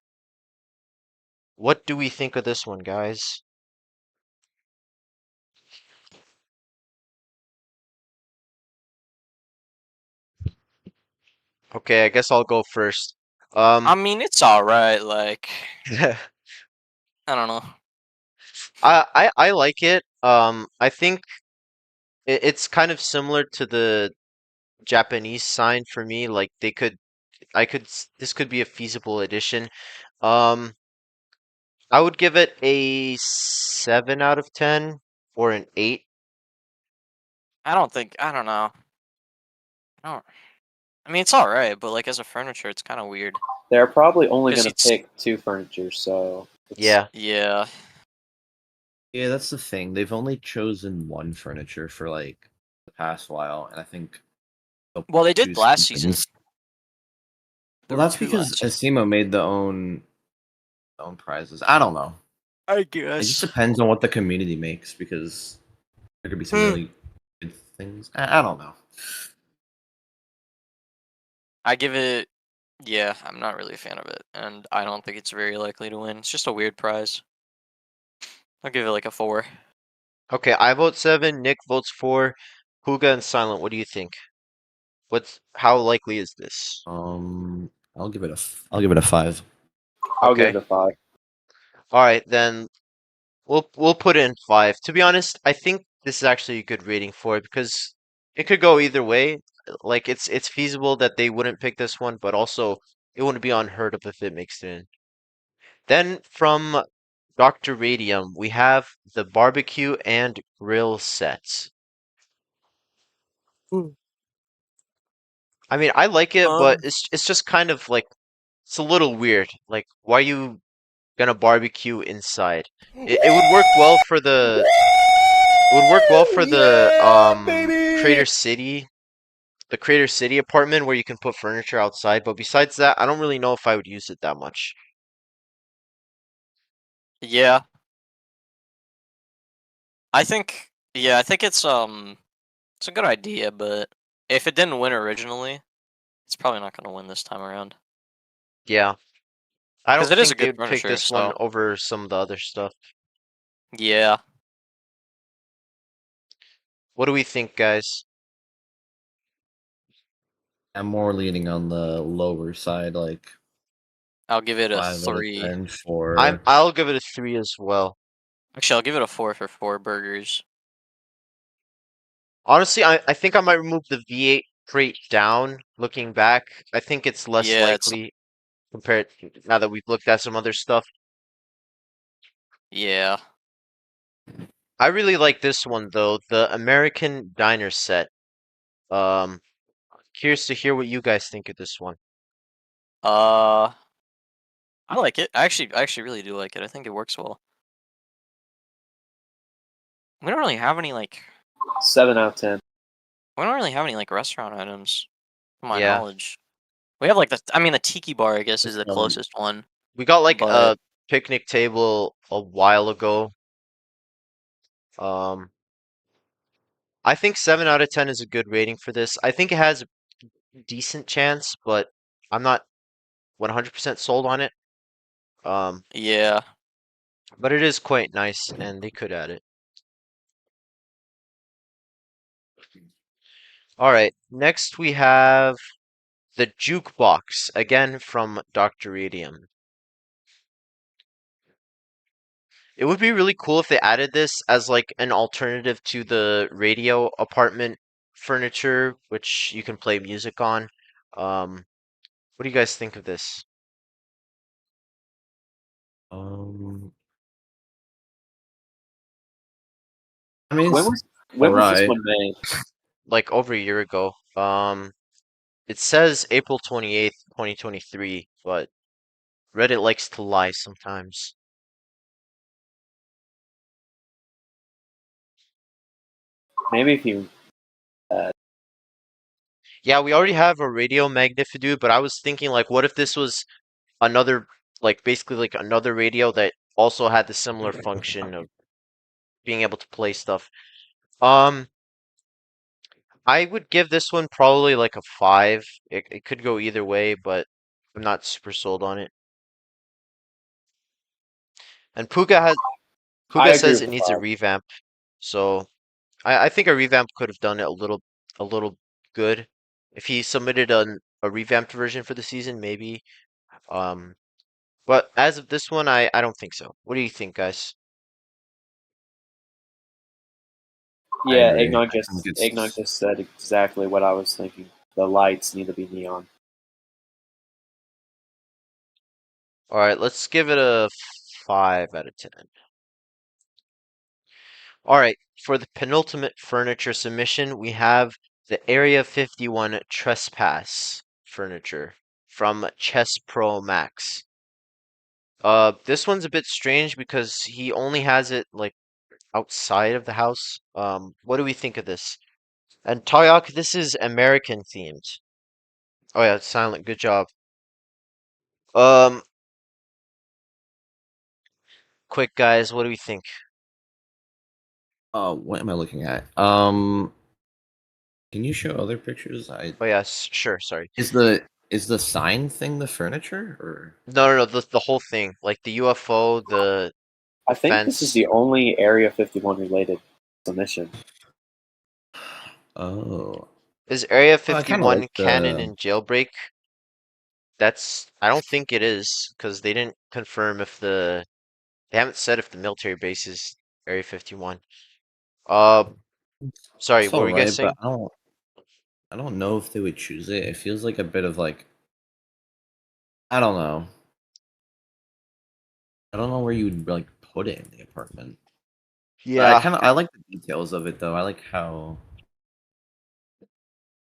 What do we think of this one, guys? Okay, I guess I'll go first. I mean, it's all right. Like, I I don't know. I like it. I think it's kind of similar to the Japanese sign for me. Like this could be a feasible addition. Um, I would give it a 7 out of 10 or an 8. I don't think. I don't know. I don't. I mean, it's all right, but like as a furniture, it's kind of weird. They're probably only 'Cause going to it's- pick 2 furniture, so. Yeah. Yeah. Yeah, that's the thing. They've only chosen one furniture for like the past while, and I think they'll Well, they did choose last two season. things. There Well, were that's 2 because last season. Asimo made the own prizes. I don't know. I It just guess. depends on what the community makes because there could be some really good things. I don't know. I give it. Yeah, I'm not really a fan of it, and I don't think it's very likely to win. It's just a weird prize. I'll give it like a 4. Okay, I vote 7, Nick votes 4, Huga and Silent, what do you think? How likely is this? I'll give it a 5. I'll give Okay. it a 5. Alright, then we'll put in 5. To be honest, I think this is actually a good rating for it because it could go either way. Like it's feasible that they wouldn't pick this one, but also it wouldn't be unheard of if it makes it in. Then from Dr. Radium, we have the barbecue and grill sets. I mean, I like it, but it's just kind of like it's a little weird. Like, why are you gonna barbecue inside? It would work well for the Crater City, the Crater City apartment where you can put furniture outside. But besides that, I don't really know if I would use it that much. Yeah. I think it's a good idea, but if it didn't win originally, it's probably not gonna win this time around. Yeah, I Because don't it is a think they good would pick furniture, this one so over some of the other stuff. yeah. What do we think, guys? I'm more leaning on the lower side, like I'll give it a 5 out of 3. 10 for. I'll give it a 3 as well. Actually, I'll give it a 4 for 4 burgers. Honestly, I think I might remove the V8 crate down. Looking back, I think it's less Yeah, it's likely compared now that we've looked at some other stuff. yeah. I really like this one though, the American Diner set. Um, Curious to hear what you guys think of this one. I like it. I actually really do like it. I think it works well. We don't really have any like 7 out of 10. we don't really have any like restaurant items, to my Yeah, knowledge. We have like the tiki bar, I guess, is the Um, closest one. we got like But a picnic table a while ago. Um, I think 7 out of 10 is a good rating for this. I think it has a decent chance, but I'm not 100% sold on it. Um, yeah. but it is quite nice, and they could add it. All right, next we have the jukebox, again from Dr. Radium. It would be really cool if they added this as like an alternative to the radio apartment furniture, which you can play music on. What do you guys think of this? um, I mean, When it's was when was this alright. one made? Like over a year ago. It says April 28th, 2023, but Reddit likes to lie sometimes. Maybe if you Yeah, we already have a radio magnifitude, but I was thinking like what if this was another like basically like another radio that also had the similar function of being able to play stuff. Um, I would give this one probably like a 5. It could go either way, but I'm not super sold on it. And I Puga agree says with it the needs a 5. revamp, so I think a revamp could have done it a little good. If he submitted a revamped version for the season, maybe. Um, but as of this one, I don't think so. What do you think, guys? I Yeah, agree. I think Eggnog it's just said exactly what I was thinking. The lights need to be neon. All right, let's give it a 5 out of 10. All right, for the penultimate furniture submission, we have the Area 51 Trespass furniture from Chess Pro Max. This one's a bit strange because he only has it like outside of the house. What do we think of this? And Tayak, this is American themed. Oh yeah, it's silent. Good job. Um, quick guys, what do we think? what am I looking at? Can you show other pictures? Oh yeah, sure. Sorry. Is the sign thing the furniture or? No. The whole thing, like the UFO, the I think this is fence. the only Area 51 related submission. Oh, Is Area I kind of like 51 canon the. in Jailbreak? I don't think it is because they didn't confirm if they haven't said if the military base is Area 51. Uh, sorry, It's what all were you guys right, but saying? I don't know if they would choose it. It feels like a bit of like I don't know. I don't know where you would like put it in the apartment. But Yeah, I like the details of it though. I like how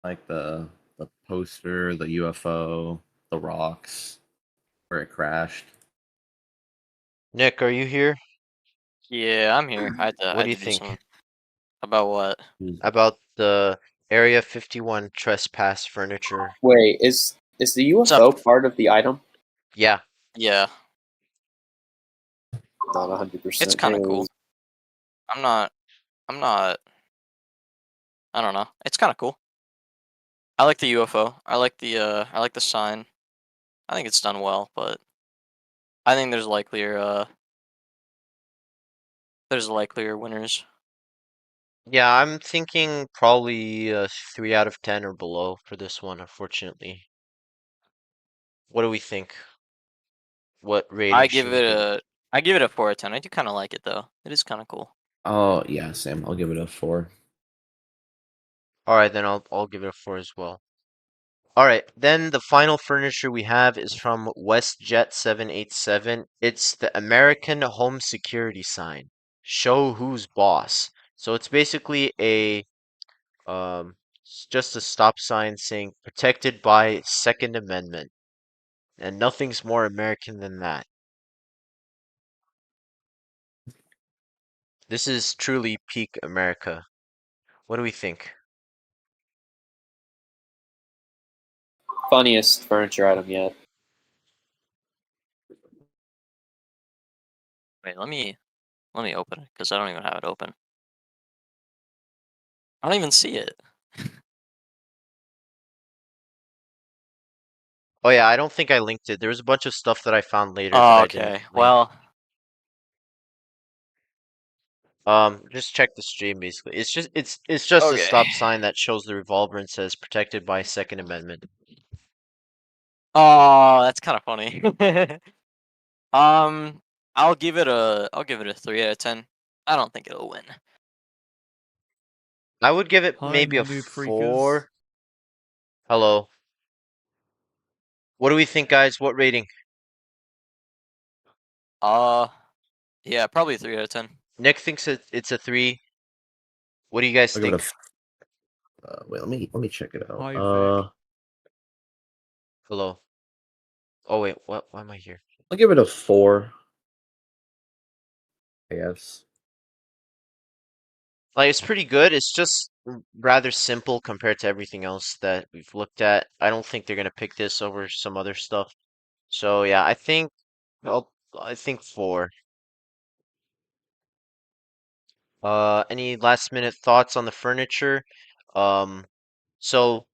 like the the poster, the UFO, the rocks, where it crashed. Nick, are you here? Yeah, I'm here. I What had do you to do think some about what? about the Area 51 trespass furniture? Wait, is the What's up? UFO part of the item? Yeah. Yeah, Not 100%. it's kind of cool. I'm not. I don't know. It's kind of cool. I like the UFO. I like the sign. I think it's done well, but I think there's likelier winners. Yeah, I'm thinking probably 3 out of 10 or below for this one, unfortunately. What do we think? What rating should we give it? I give it a 4 out of 10. I do kind of like it though. It is kind of cool. Oh yeah, Sam. I'll give it a 4. All right, then I'll give it a 4 as well. All right, then the final furniture we have is from WestJet 787. It's the American Home Security sign. Show who's boss. So it's basically just a stop sign saying protected by Second Amendment. And nothing's more American than that. This is truly peak America. What do we think? Funniest furniture item yet. Wait, let me open it because I don't even have it open. I don't even see it. Oh yeah, I don't think I linked it. There was a bunch of stuff that I found later that Oh, I didn't okay. link. Well, Just check the stream basically. It's just a okay. stop sign that shows the revolver and says protected by Second Amendment. Oh, that's kind of funny. Um, I'll give it a 3 out of 10. I don't think it'll win. I would give it Hi, maybe a NoobFreakers. 4. Hello. What do we think, guys? What rating? Yeah, probably a 3 out of 10. Nick thinks it's a 3. What do you guys I'll give think? it wait, let me check it out. Hi, Vic. Hello. Oh wait, what? Why am I here? I'll give it a 4. Yes. Like it's pretty good. It's just rather simple compared to everything else that we've looked at. I don't think they're gonna pick this over some other stuff. So yeah, I think 4. Any last minute thoughts on the furniture? Um, so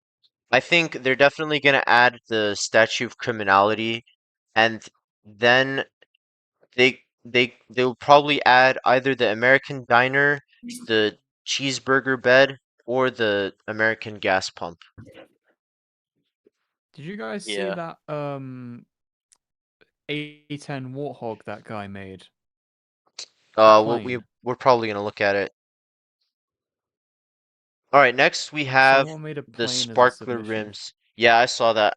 I think they're definitely gonna add the statue of criminality, and then they'll probably add either the American diner, the cheeseburger bed, or the American gas pump. Did you guys see Yeah. that A10 Warthog that guy made? We're probably gonna look at it. All right, next we have Someone made a the plane as a sparkler submission. rims. Yeah, I saw that.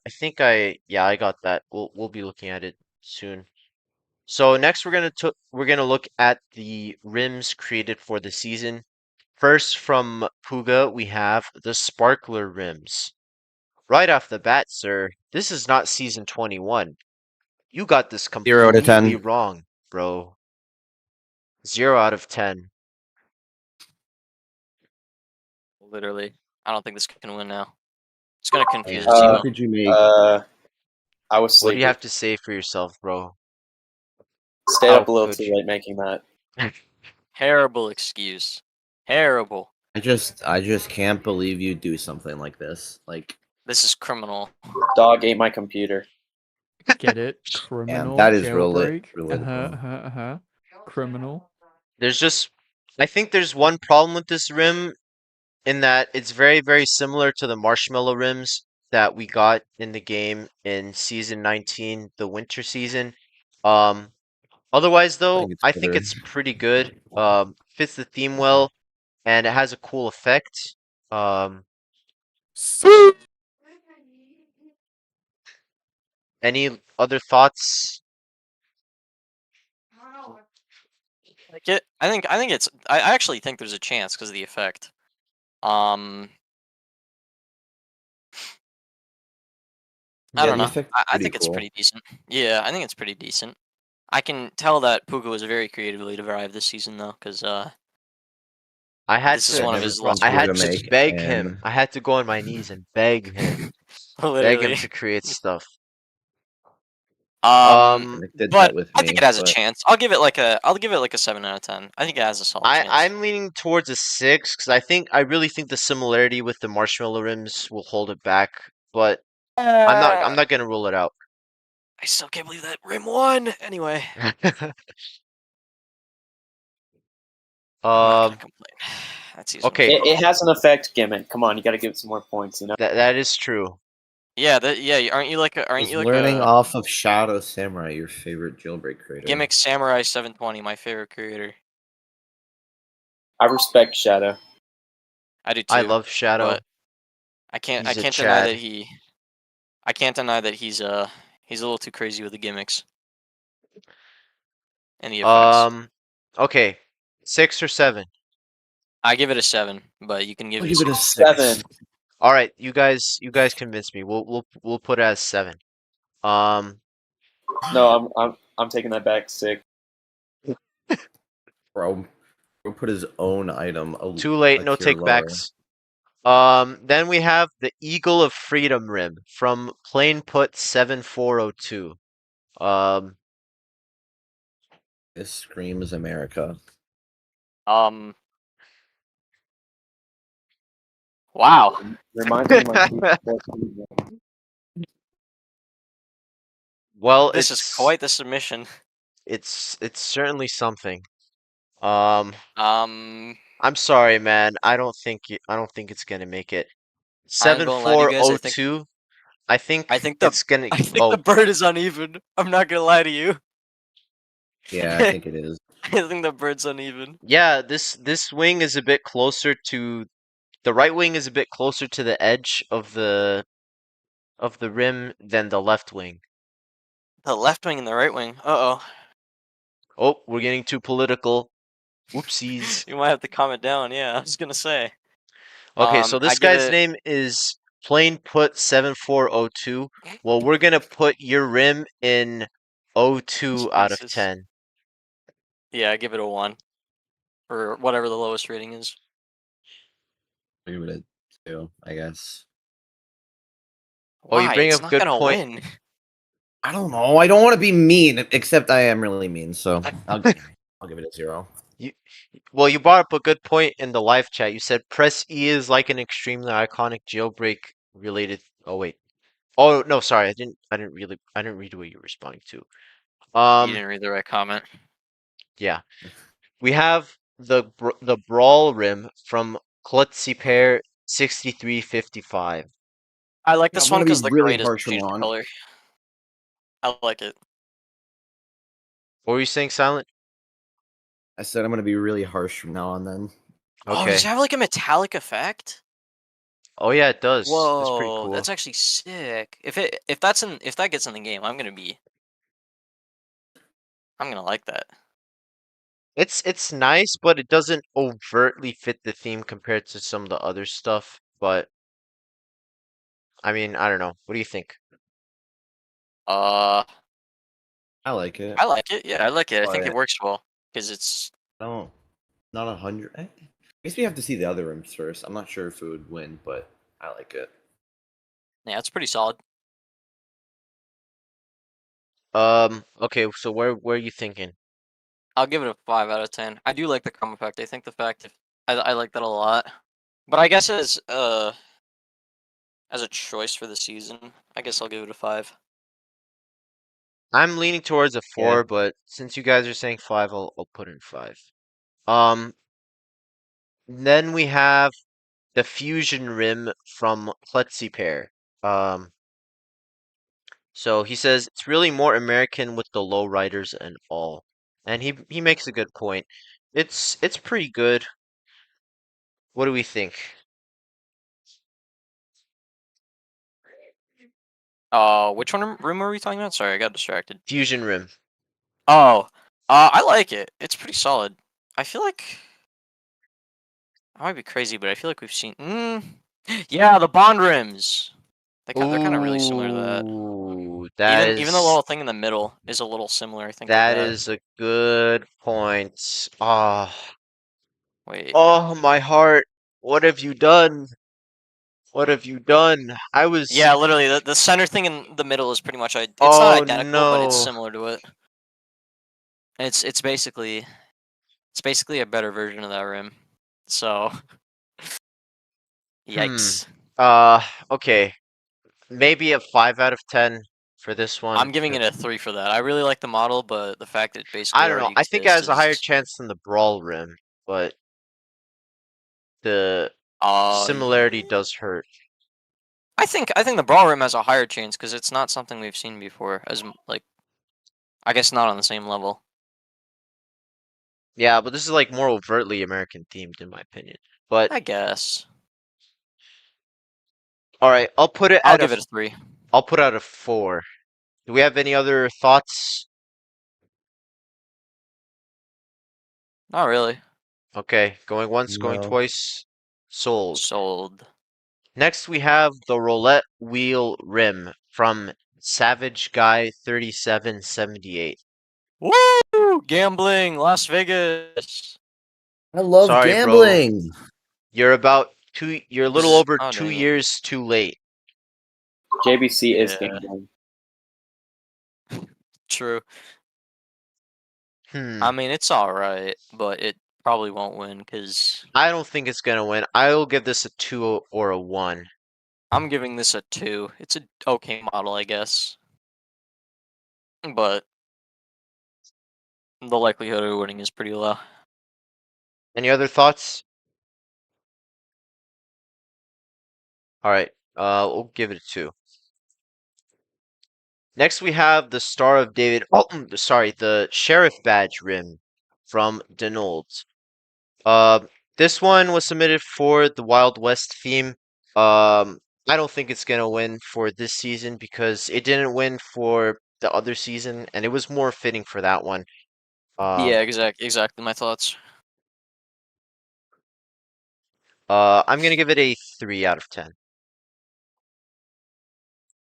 Yeah, I got that. We'll be looking at it soon. So next we're gonna look at the rims created for the season. First from Puga, we have the sparkler rims. Right off the bat, sir, this is not season 21. You got this 0 out of completely 10. wrong, bro. 0 out of 10. Literally. I don't think this can win now. It's gonna confuse Yeah. us. What did you make? I was What do you sleepy. have to say for yourself, bro? Stayed How up a little could too you? late making that. Terrible excuse. Terrible. I just can't believe you do something like this. Like, This is criminal. Dog ate my computer. Get it? Criminal that is jailbreak. relatable. Criminal. I think there's one problem with this rim in that it's very, very similar to the marshmallow rims that we got in the game in season 19, the winter season. Um, Otherwise though, it's I think better. it's pretty good. Fits the theme well, and it has a cool effect. Um, any other thoughts? Like it. I think it's. I actually think there's a chance because of the effect. Um. I Yeah, don't the know. effect's I pretty think it's cool. pretty decent. Yeah, I think it's pretty decent. I can tell that Puka was very creatively derived this season though, because I had this is Yeah, to one of never his thought lost I you were had gonna to projects. make beg him. an I had to go on my knees and beg him Literally. to create stuff. and it did But that with I think me, it has a but chance. I'll give it like a 7 out of 10. I think it has a solid chance. I'm leaning towards a 6 because I really think the similarity with the marshmallow rims will hold it back, but I'm not gonna rule it out. I still can't believe that Rim won. Anyway, I'm not gonna Um, complain. That season was okay, rough. It has an effect gimmick. Come on, you got to give it some more points. You know. that is true. Yeah, aren't you like was learning off of Shadow Samurai, your favorite jailbreak creator. Gimmick Samurai 720, my favorite creator. I respect Shadow. I do too. I love Shadow. But I can't He's a deny Chad. that he's a little too crazy with the gimmicks and the effects. Okay, 6 or 7. I give it a 7, but you can give I'll it give it a 6. 7. All right, you guys convinced me. We'll put it as 7. Um, No, I'm taking that back. 6. Bro put his own item too late, a no tier lower. takebacks. Then we have the Eagle of Freedom rim from Plain Put 7402. Um, This screams America. Wow. Reminds me of my favorite season. well, This is quite the submission. it's certainly something. Um, I'm sorry, man. I don't think it's gonna make it. I ain't gonna lie to you guys. 7402. I think I think it's gonna. I think Oh, the bird is uneven. I'm not gonna lie to you. Yeah, I think it is. I think the bird's uneven. yeah. This wing is a bit closer to the right wing is a bit closer to the edge of the rim than the left wing. The left wing and the right wing. Uh-oh. Oh, we're getting too political. Whoopsies. You might have to comment down. Yeah, I was gonna say. Okay, so I this give guy's it. name is Plain Put 7402. Well, we're gonna put your rim in 02 out of Jesus. 10. Yeah, I give it a 1, or whatever the lowest rating is. I'll give it a 2, I guess. Oh, you Why? bring It's up not good gonna point. win. I don't know. I don't want to be mean, except I am really mean. So I'll give it a 0. Well, you brought up a good point in the live chat. You said press E is like an extremely iconic jailbreak related. Oh wait. Oh no, sorry. I didn't read what you were responding to. You didn't read the right comment. Yeah. We have the brawl rim from Klutzy Pair 6355. I like Yeah, this I'm one gonna be because the really gray doesn't harsh from change the now on. color. I like it. What were you saying, Silent? I said I'm gonna be really harsh from now on. Then Oh, Okay. does it have like a metallic effect? Oh yeah, it does. That's pretty Whoa, cool. that's actually sick. If that gets in the game, I'm gonna like that. It's nice, but it doesn't overtly fit the theme compared to some of the other stuff. But I mean, I don't know. What do you think? Uh, I like it. I like it. Yeah, I like it. I think it But works well because it's. no, not 100. I guess we have to see the other rims first. I'm not sure if it would win, but I like it. Yeah, it's pretty solid. Okay, so where are you thinking? I'll give it a 5 out of 10. I do like the chrome effect. I think the fact I like that a lot. But I guess as a choice for the season, I guess I'll give it a 5. I'm leaning towards a 4, Yeah. but since you guys are saying 5, I'll put in 5. Um, then we have the fusion rim from Klutzy Pair. So he says it's really more American with the low riders and all. And he makes a good point. It's pretty good. What do we think? Which room were we talking about? Sorry, I got distracted. Fusion rim. Oh, I like it. It's pretty solid. I feel like I might be crazy, but I feel like we've seen. Yeah, the Bond rims. They're kind of really similar to that. Ooh, that Even the is little thing in the middle is a little similar. I think. With that that is a good point. Wait. Oh, my heart. What have you done? What have you done? I was. Yeah, literally, the center thing in the middle is pretty much. It's not Oh identical, but it's no. similar to it. And it's basically a better version of that rim. So, Hmm. yikes. Okay. Maybe a 5 out of 10 for this one. I'm giving it a 3 for that. I really like the model, but the fact that it basically I don't know. already I think it exists has a higher is. chance than the Brawl Rim, but the Uh, similarity does hurt. I think the brawl rim has a higher chance because it's not something we've seen before. Like, I guess not on the same level. Yeah, but this is like more overtly American themed in my opinion. But I guess. all right, I'll put it I'll at give it a 3. I'll put out a 4. Do we have any other thoughts? Not really. Okay, going once, going No. twice. Sold. Sold. Next we have the roulette wheel rim from Savage Guy 3778. Woo! Gambling, Las Vegas. I love Sorry, bro. gambling. You're a little over Oh, 2 dang it. years too late. JBC is Yeah. gambling. True. Hmm. I mean, it's alright, but it probably won't win because I don't think it's gonna win. I will give this a 2 or a 1. I'm giving this a 2. It's a okay model, I guess. But the likelihood of winning is pretty low. Any other thoughts? All right. We'll give it a 2. Next we have the Star of David. Oh, sorry, the Sheriff Badge rim from Denold. This one was submitted for the Wild West theme. I don't think it's gonna win for this season because it didn't win for the other season, and it was more fitting for that one. Yeah, exactly my thoughts. I'm gonna give it a 3 out of 10.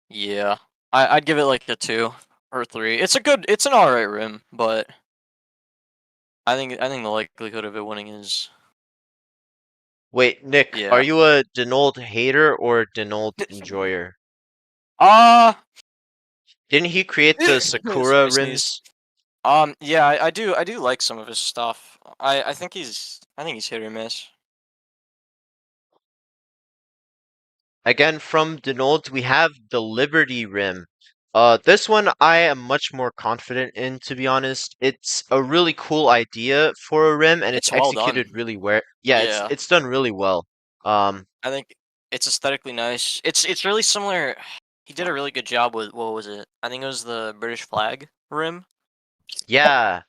Yeah. I'd give it like a 2 or 3. It's an alright rim, but I think the likelihood of it winning is Wait, Nick, are yeah. you a Denold hater or a Denold enjoyer? Uh Didn't he create the Sakura I sneezed. rims? Yeah, I do like some of his stuff. I think he's hit or miss. Again, from Denold, we have the Liberty rim. This one I am much more confident in, to be honest. It's a really cool idea for a rim, and it's It's well done. executed really well. Yeah, Yeah. it's done really well. Um, I think it's aesthetically nice. It's really similar. He did a really good job with what was it? I think it was the British flag rim. yeah,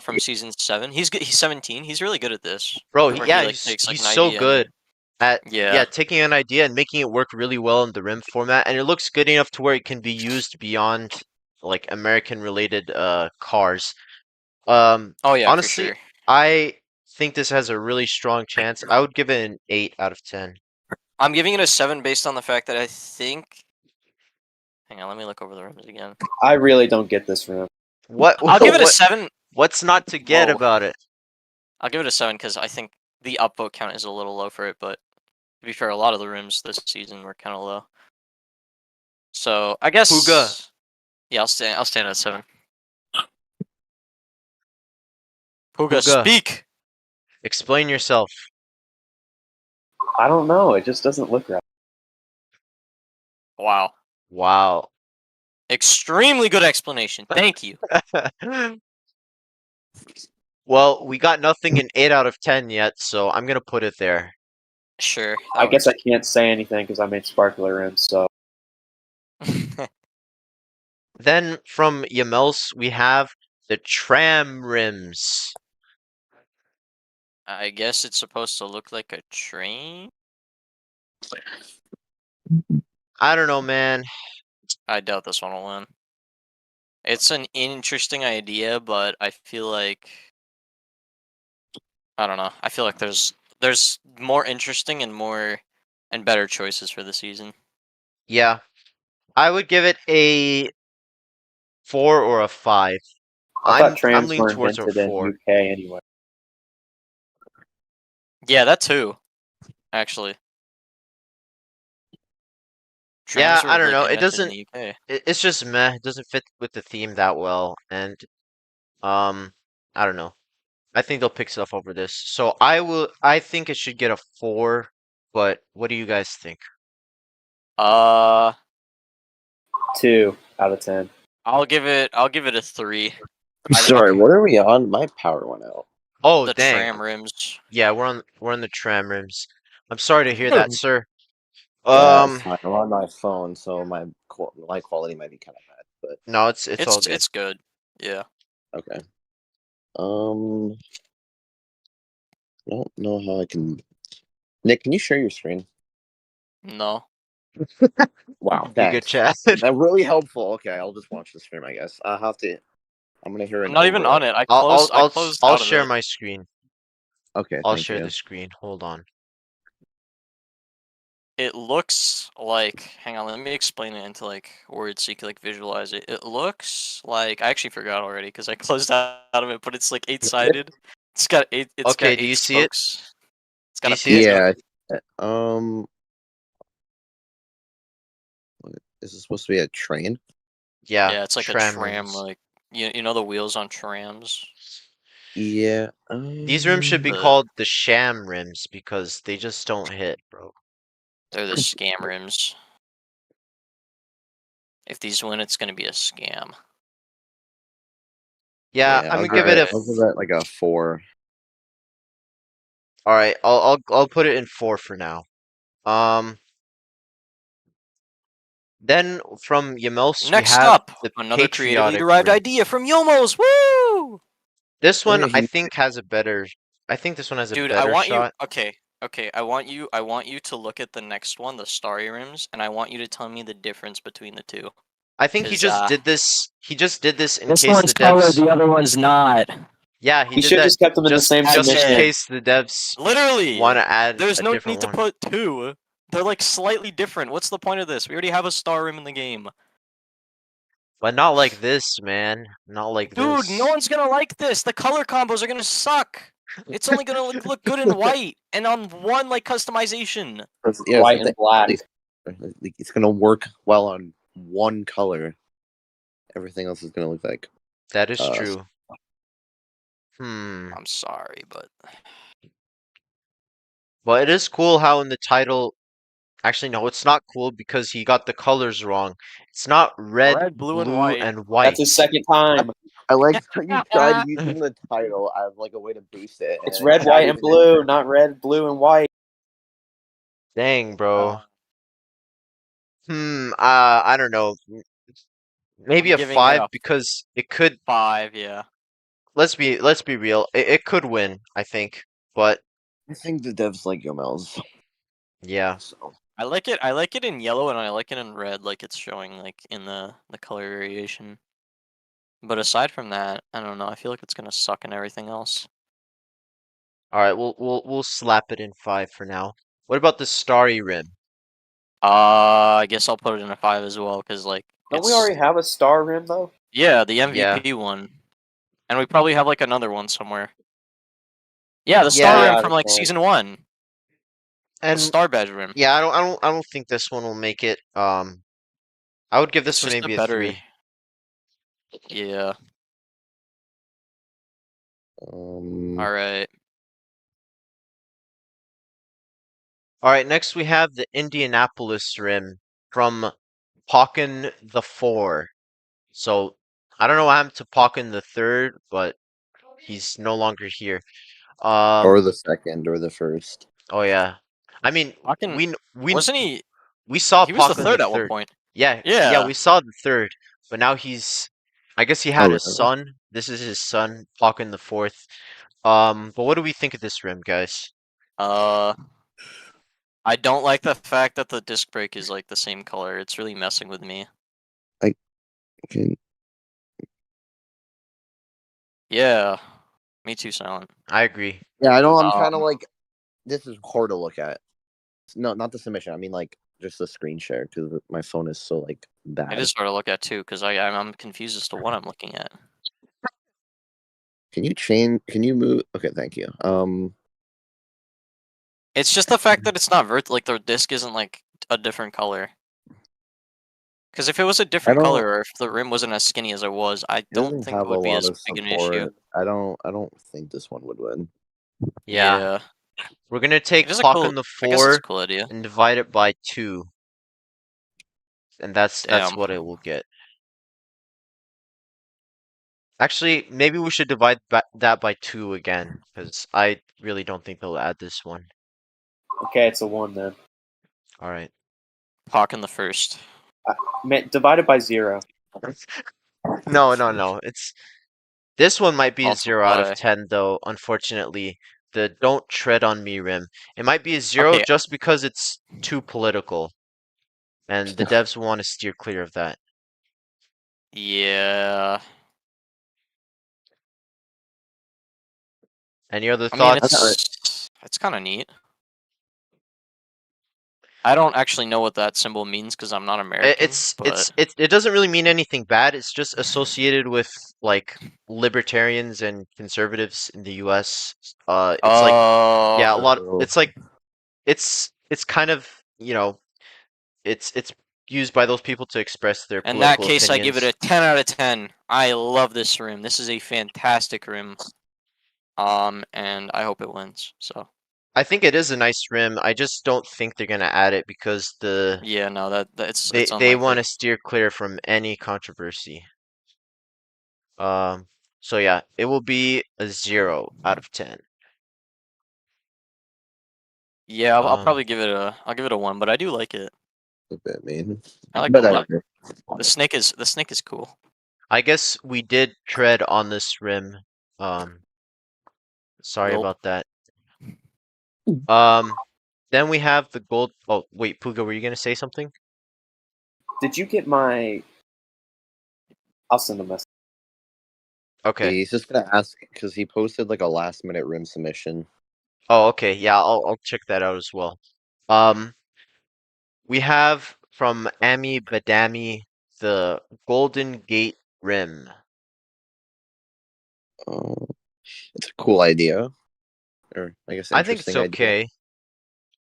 From season 7. He's good. He's 17. He's really good at this. bro, Where he like he's takes like he's an so idea good and at yeah. taking an idea and making it work really well in the rim format, and it looks good enough to where it can be used beyond like American related cars. Oh yeah, for Honestly, sure. I think this has a really strong chance. I would give it an 8 out of 10. I'm giving it a 7 based on the fact that I think. Hang on, let me look over the rims again. I really don't get this room. What I'll give it a 7. what's not to get Whoa. about it? I'll give it a 7 because I think the upvote count is a little low for it. But to be fair, a lot of the rims this season were kind of low. So I guess. Puga. Yeah, I'll stand at 7. Puga, Puga. speak. Explain yourself. I don't know. It just doesn't look right. Wow. Wow. Extremely good explanation. Thank you. Well, we got nothing in 8 out of 10 yet, so I'm gonna put it there. Sure. I guess I can't say anything because I made sparkler rims. So Then from Yamels, we have the tram rims. I guess it's supposed to look like a train. I don't know, man. I doubt this one will win. It's an interesting idea, but I feel like I don't know. I feel like there's more interesting and better choices for the season. Yeah, I would give it a 4 or a 5. I thought I'm trams leaning were towards a invented in 4. UK anyway. Yeah, that too. Actually, Yeah, trams I were don't like know. It invented in doesn't. the UK. It's just meh. It doesn't fit with the theme that well, and I don't know. I think they'll pick stuff over this. So I think it should get a 4. But what do you guys think? 2 out of 10. I'll give it a 3. Sorry, what are we on? My power went out. Oh, The dang. tram rims. Yeah, we're on the tram rims. I'm sorry to hear that, sir. Yeah, it's fine. I'm on my phone, so my quality might be kind of bad. But No, it's all good. It's good. Yeah. okay. I don't know how I can. Nick, can you share your screen? No. Wow, Be good, thanks. chat. That's really helpful. Okay, I'll just watch the stream, I guess. I'll have to. I'm gonna hear it. I'm not even on it. I closed I'll out of share it. my screen. Okay, I'll thank share you. the screen. Hold on. It looks like, hang on, let me explain it into like words so you can like visualize it. It looks like, I actually forgot already because I closed out of it, but it's like 8-sided. It's got eight. It's Okay, got do 8 you see it? spokes. It's Do got you a see it? Yeah. piston. Is this supposed to be a train? Yeah. Yeah, it's like a tram tram, rims. like you know the wheels on trams. Yeah. These rims should be The- called the sham rims because they just don't hit, bro. They're the scam rims. If these win, it's gonna be a scam. Yeah, I'm gonna give it a. I'll give it like a 4. All right, I'll put it in 4 for now. Then from Yamels we Next have up, the another creatively patriotic derived rim. idea from Yomos. Woo! This Oh, one yeah, I think has a better. I think this one has a Dude, I better want shot. you. Okay. I want you to look at the next one, the starry rims, and I want you to tell me the difference between the two. I think he 'Cause, just did this. He just did this in This case one's the devs. colored, the other one's not. Yeah, he We did should that just kept them in the same just in submission. case the devs Literally, want to add there's a no different need to one. put 2. They're like slightly different. What's the point of this? We already have a star rim in the game. But not like this, man. Not like Dude, this. no one's gonna like this. The color combos are gonna suck. It's only gonna look good in white and on one like customization. Yeah, White and black. It's gonna work well on one color. Everything else is gonna look like. That is true. I'm sorry, but Well, it is cool how in the title. Actually, no, it's not cool because he got the colors wrong. It's not red, blue, and and white. white. That's his second time. I like how you tried using the title as like a way to boost it. It's and red, not white, and even blue, not red, blue, and white. Dang, bro. I don't know. Maybe I'm a giving it 5 a because it could. 5, yeah. Let's be real. It could win, I think. But I think the devs like Yomels. yeah. So I like it in yellow and I like it in red, like it's showing like in the color variation. But aside from that, I don't know. I feel like it's gonna suck in everything else. All right, we'll slap it in 5 for now. What about the starry rim? I guess I'll put it in a 5 as well, cause like Don't we it's- already have a star rim though? Yeah, the MVP one, and we probably have like another one somewhere. Yeah, the star Yeah, rim from like that's right. season 1. The And star badge rim. yeah, I don't think this one will make it. I would give this It's one just maybe a a better. 3. Yeah. All right. All right, next we have the Indianapolis rim from Pokken the 4. So I don't know what happened to Pokken the 3rd, but he's no longer here. or the second or the first. Oh yeah. I mean, Pokken- we Wasn't he? we saw He was the Pokken third the at one 3rd. point. Yeah, Yeah. we saw the 3rd, but now he's. I guess he had a really? son. This is his son, Pokken the 4th. But what do we think of this rim, guys? I don't like the fact that the disc brake is like the same color. It's really messing with me. Okay. Yeah. Me too, Silent. I agree. Yeah, I know. I'm kind Um, of like. This is hard to look at. No, not the submission. I mean, like just a screen share because my phone is so like bad. It is hard to look at too, because I'm confused as to what I'm looking at. Can you change? Can you move? Okay, thank you. It's just the fact that it's not like the disc isn't like a different color. Because if it was a different don't- color, or if the rim wasn't as skinny as it was, I It don't doesn't think have it would a be lot as of big an issue. support. I don't think this one would win. Yeah. We're gonna take It is a clock cool- on the I guess it's 4 a cool idea. and divide it by 2. And that's Damn. what it will get. Actually, maybe we should divide that by 2 again, because I really don't think they'll add this one. Okay, it's a 1 then. Alright. Pock in the first. Divided by 0. No. This one might be a 0 out of Multiply. 10, though, unfortunately. The don't tread on me rim. It might be a 0 Okay. just because it's too political. And the devs want to steer clear of that. Yeah. Any other I mean, thoughts? it's kind of neat. I don't actually know what that symbol means because I'm not American. It doesn't really mean anything bad. It's just associated with like libertarians and conservatives in the U.S. It's like yeah, a lot. It's like it's kind of it's used by those people to express their In that political case, I give it opinions. a 10 out of 10. I love this rim. This is a fantastic rim. And I hope it wins. So I think it is a nice rim. I just don't think they're gonna add it because yeah, no, it's they unlikely. want to steer clear from any controversy. So yeah, it will be a 0 out of 10. Yeah, I'll probably give it a 1, but I do like it. A bit mean. I like But the I look. agree. The snake is cool. I guess we did tread on this rim. Sorry Nope. about that. Then we have the gold. Oh wait, Puga, were you gonna say something? Did you get my... I'll send a message. Okay. He's just gonna ask because he posted like a last minute rim submission. Oh, okay. Yeah, I'll check that out as well. We have from Ami Badami the Golden Gate Rim. It's a cool idea, or I guess I think it's interesting idea. okay.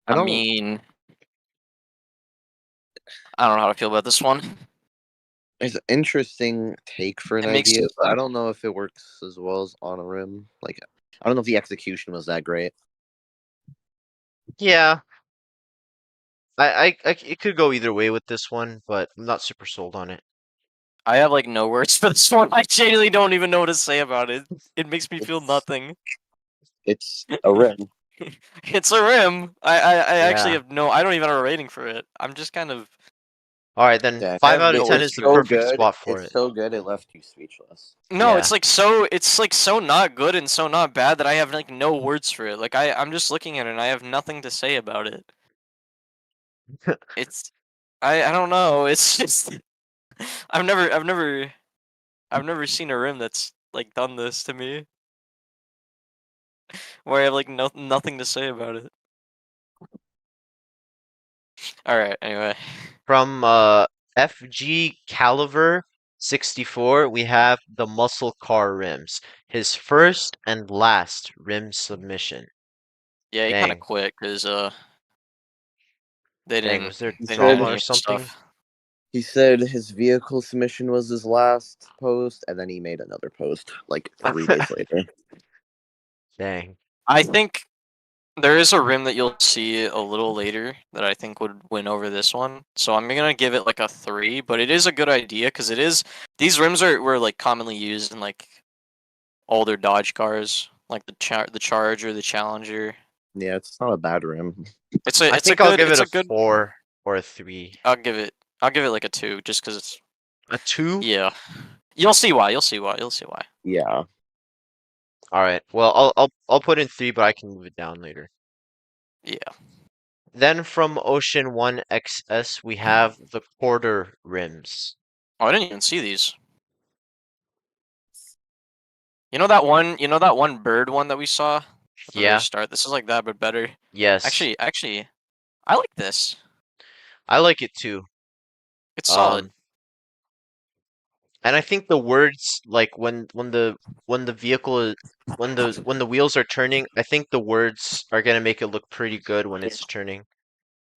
I mean, I don't know how to feel about this one. It's an interesting take for an It makes- idea, but I don't know if it works as well as on a rim. Like, I don't know if the execution was that great. Yeah. It could go either way with this one, but I'm not super sold on it. I have like no words for this one. I genuinely don't even know what to say about it. It makes me feel nothing. It's a rim. It's a rim. I actually Yeah. have no. I don't even have a rating for it. I'm just kind of. All right, then Yeah, 5 out of no 10 words is the for it. perfect spot for It's it. so good it left you speechless. No, Yeah. it's like so not good and so not bad that I have like no words for it. Like I'm just looking at it and I have nothing to say about it. It's I don't know. It's just I've never seen a rim that's like done this to me. Where I have like nothing to say about it. All right, anyway. From FG Caliver 64, we have the muscle car rims. His first and last rim submission. Yeah, he kind of Dang. quit because they Dang, didn't was there they drama didn't or use something? stuff. He said his vehicle submission was his last post, and then he made another post like 3 days later. Dang. I think there is a rim that you'll see a little later that I think would win over this one. So I'm gonna give it like a 3, but it is a good idea because it is. These rims were like commonly used in like older Dodge cars, like the Charge or the Challenger. Yeah, it's not a bad rim. I think I'll give it a 4 or a 3. I'll give it like a 2 just because it's A 2? yeah. You'll see why. Yeah. All right. Well, I'll put in 3, but I can move it down later. Yeah. Then from Ocean 1 XS, we have the quarter rims. Oh, I didn't even see these. You know that one bird one that we saw at the Yeah. very start? This is like that, but better. Yes. Actually, I like this. I like it too. It's solid. And I think the words like when the vehicle is when the wheels are turning, I think the words are gonna make it look pretty good when it's turning.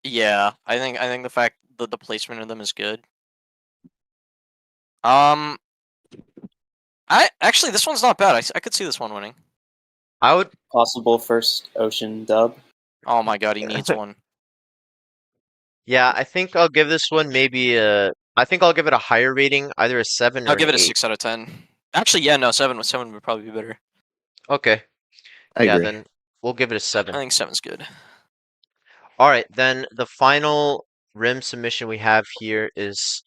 Yeah, I think the fact that the placement of them is good. I actually this one's not bad. I could see this one winning. I would Possible first ocean dub. Oh my god, he needs one. Yeah, I think I'll give this one maybe I think I'll give it a higher rating, either a 7 or I'll an give it a 8. 6 out of 10. Actually, yeah, no, 7 would probably be better. Okay. I Yeah, agree. then we'll give it a I 7. think 7's good. All right, then the final rim submission we have here is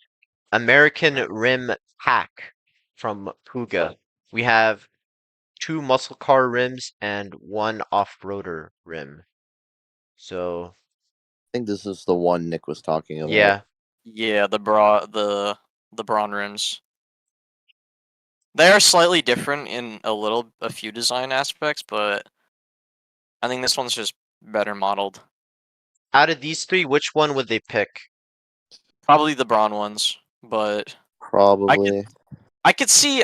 American Rim Pack from Puga. We have 2 muscle car rims and 1 off-roader rim. So, I think this is the one Nick was talking about. yeah. Yeah, the Braun rims. They are slightly different in a few design aspects, but I think this one's just better modeled. Out of these 3, which one would they pick? Probably the Braun ones, but Probably. I could see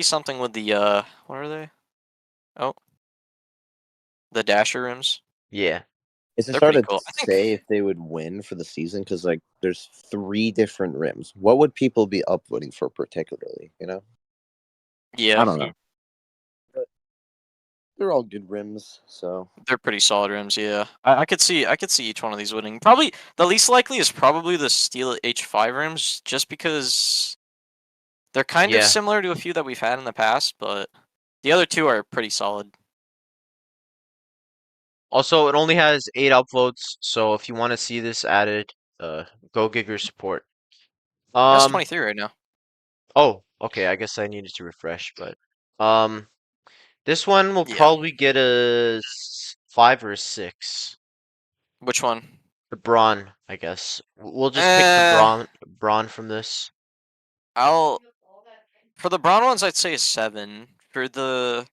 something with the what are they? Oh, the Dasher rims. Yeah. It's They're hard pretty to cool. I think say if they would win for the season because like there's 3 different rims. What would people be upvoting for particularly? You know, yeah, I don't know. But they're all good rims, so they're pretty solid rims. Yeah, I could see each one of these winning. Probably the least likely is probably the Steel H5 rims, just because they're kind of Yeah. similar to a few that we've had in the past, but the other 2 are pretty solid. Also, it only has 8 upvotes, so if you want to see this added, go give your support. That's 23 right now. Oh, okay, I guess I needed to refresh, but this one will Yeah. probably get a 5 or a 6. Which one? The Braun, I guess. We'll just pick the Braun from this. For the Braun ones, I'd say a 7. For the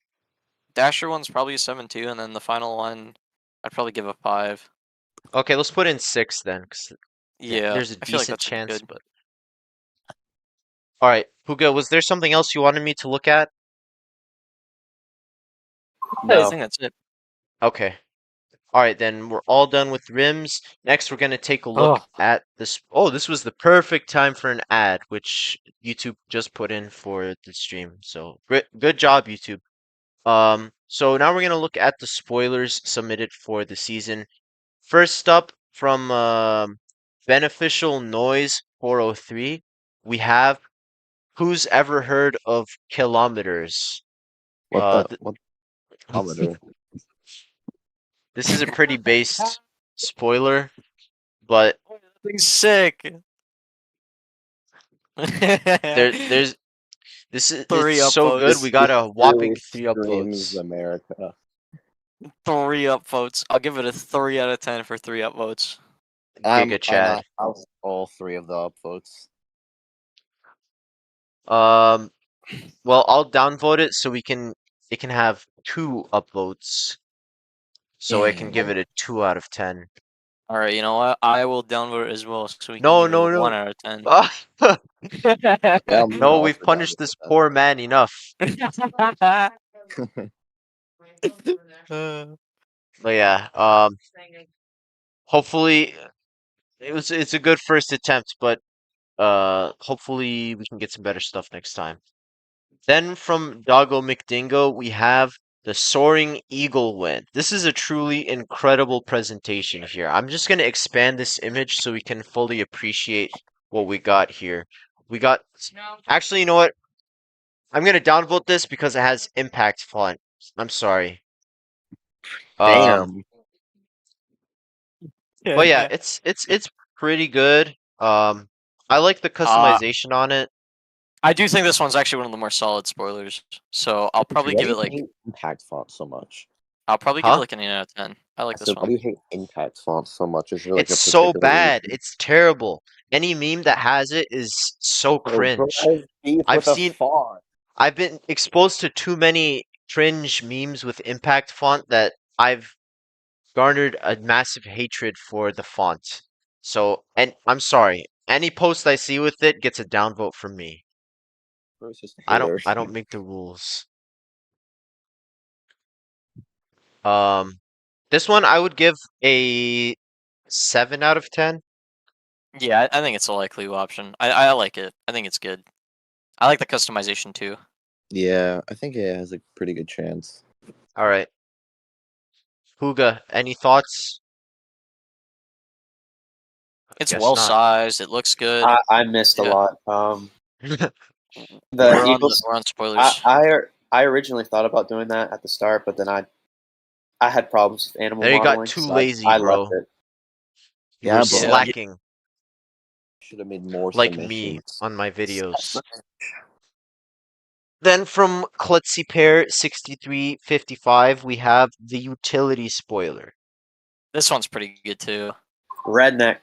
Dasher one's probably a 7 too, and then the final one, I'd probably give a 5. Okay, let's put in 6 then, because Yeah, there's a I feel like decent that's pretty chance, good. but... Alright, Puga, was there something else you wanted me to look at? I No. think that's it. Okay. Alright, then we're all done with rims. Next, we're going to take a look at this. Oh, this was the perfect time for an ad, which YouTube just put in for the stream. So, good job, YouTube. So now we're going to look at the spoilers submitted for the season. First up, from Beneficial Noise 403, we have Who's Ever Heard of Kilometers? what kilometer? This is a pretty based spoiler, but Thing's sick. there's this is 3 it's so good. upvotes. We got a whopping Really 3 screams upvotes. America. 3 upvotes. I'll give it a 3 out of 10 for 3 upvotes. Giga Chad. I'll all 3 of the upvotes. Well, I'll downvote it so it can have 2 upvotes. So I can give it a 2 out of 10. All right, you know what? I will downvote it as well, so we can No, give no, it no. 1 out of 10. Yeah, I'm No, all we've for punished that. this poor man enough. But yeah, hopefully it's a good first attempt, but hopefully we can get some better stuff next time. Then from Doggo McDingo, we have the Soaring Eagle win. This is a truly incredible presentation here. I'm just going to expand this image so we can fully appreciate what we got here. We got... Actually, you know what? I'm going to downvote this because it has impact font. I'm sorry. Damn. But yeah, it's pretty good. I like the customization on it. I do think this one's actually one of the more solid spoilers. So I'll probably Why give do it you like hate impact font so much? I'll probably give it Huh? like an 8 out of 10. I like I this said, why one. do you hate impact font so much? Is there like It's a so particular bad. reason? It's terrible. Any meme that has it is so Bro, cringe. I have beef I've with a seen- font. I've been exposed to too many cringe memes with impact font that I've garnered a massive hatred for the font. So, and I'm sorry, any post I see with it gets a downvote from me. Racist I hater. don't make the rules. This one I would give a 7 out of 10. Yeah, I think it's a likely option. I like it. I think it's good. I like the customization too. Yeah, I think it has a pretty good chance. All right. Huga, any thoughts? It's Guess well not. sized. It looks good. I missed a Yeah. lot. The we're Eagles. on spoilers. I originally thought about doing that at the start, but then I had problems with animal There you got modeling. too so lazy, I bro. left it. You Yeah, were but slacking should have made more like me submissions. on my videos. Then from Klutzy Pair 6355, we have the utility spoiler. This one's pretty good too. Redneck.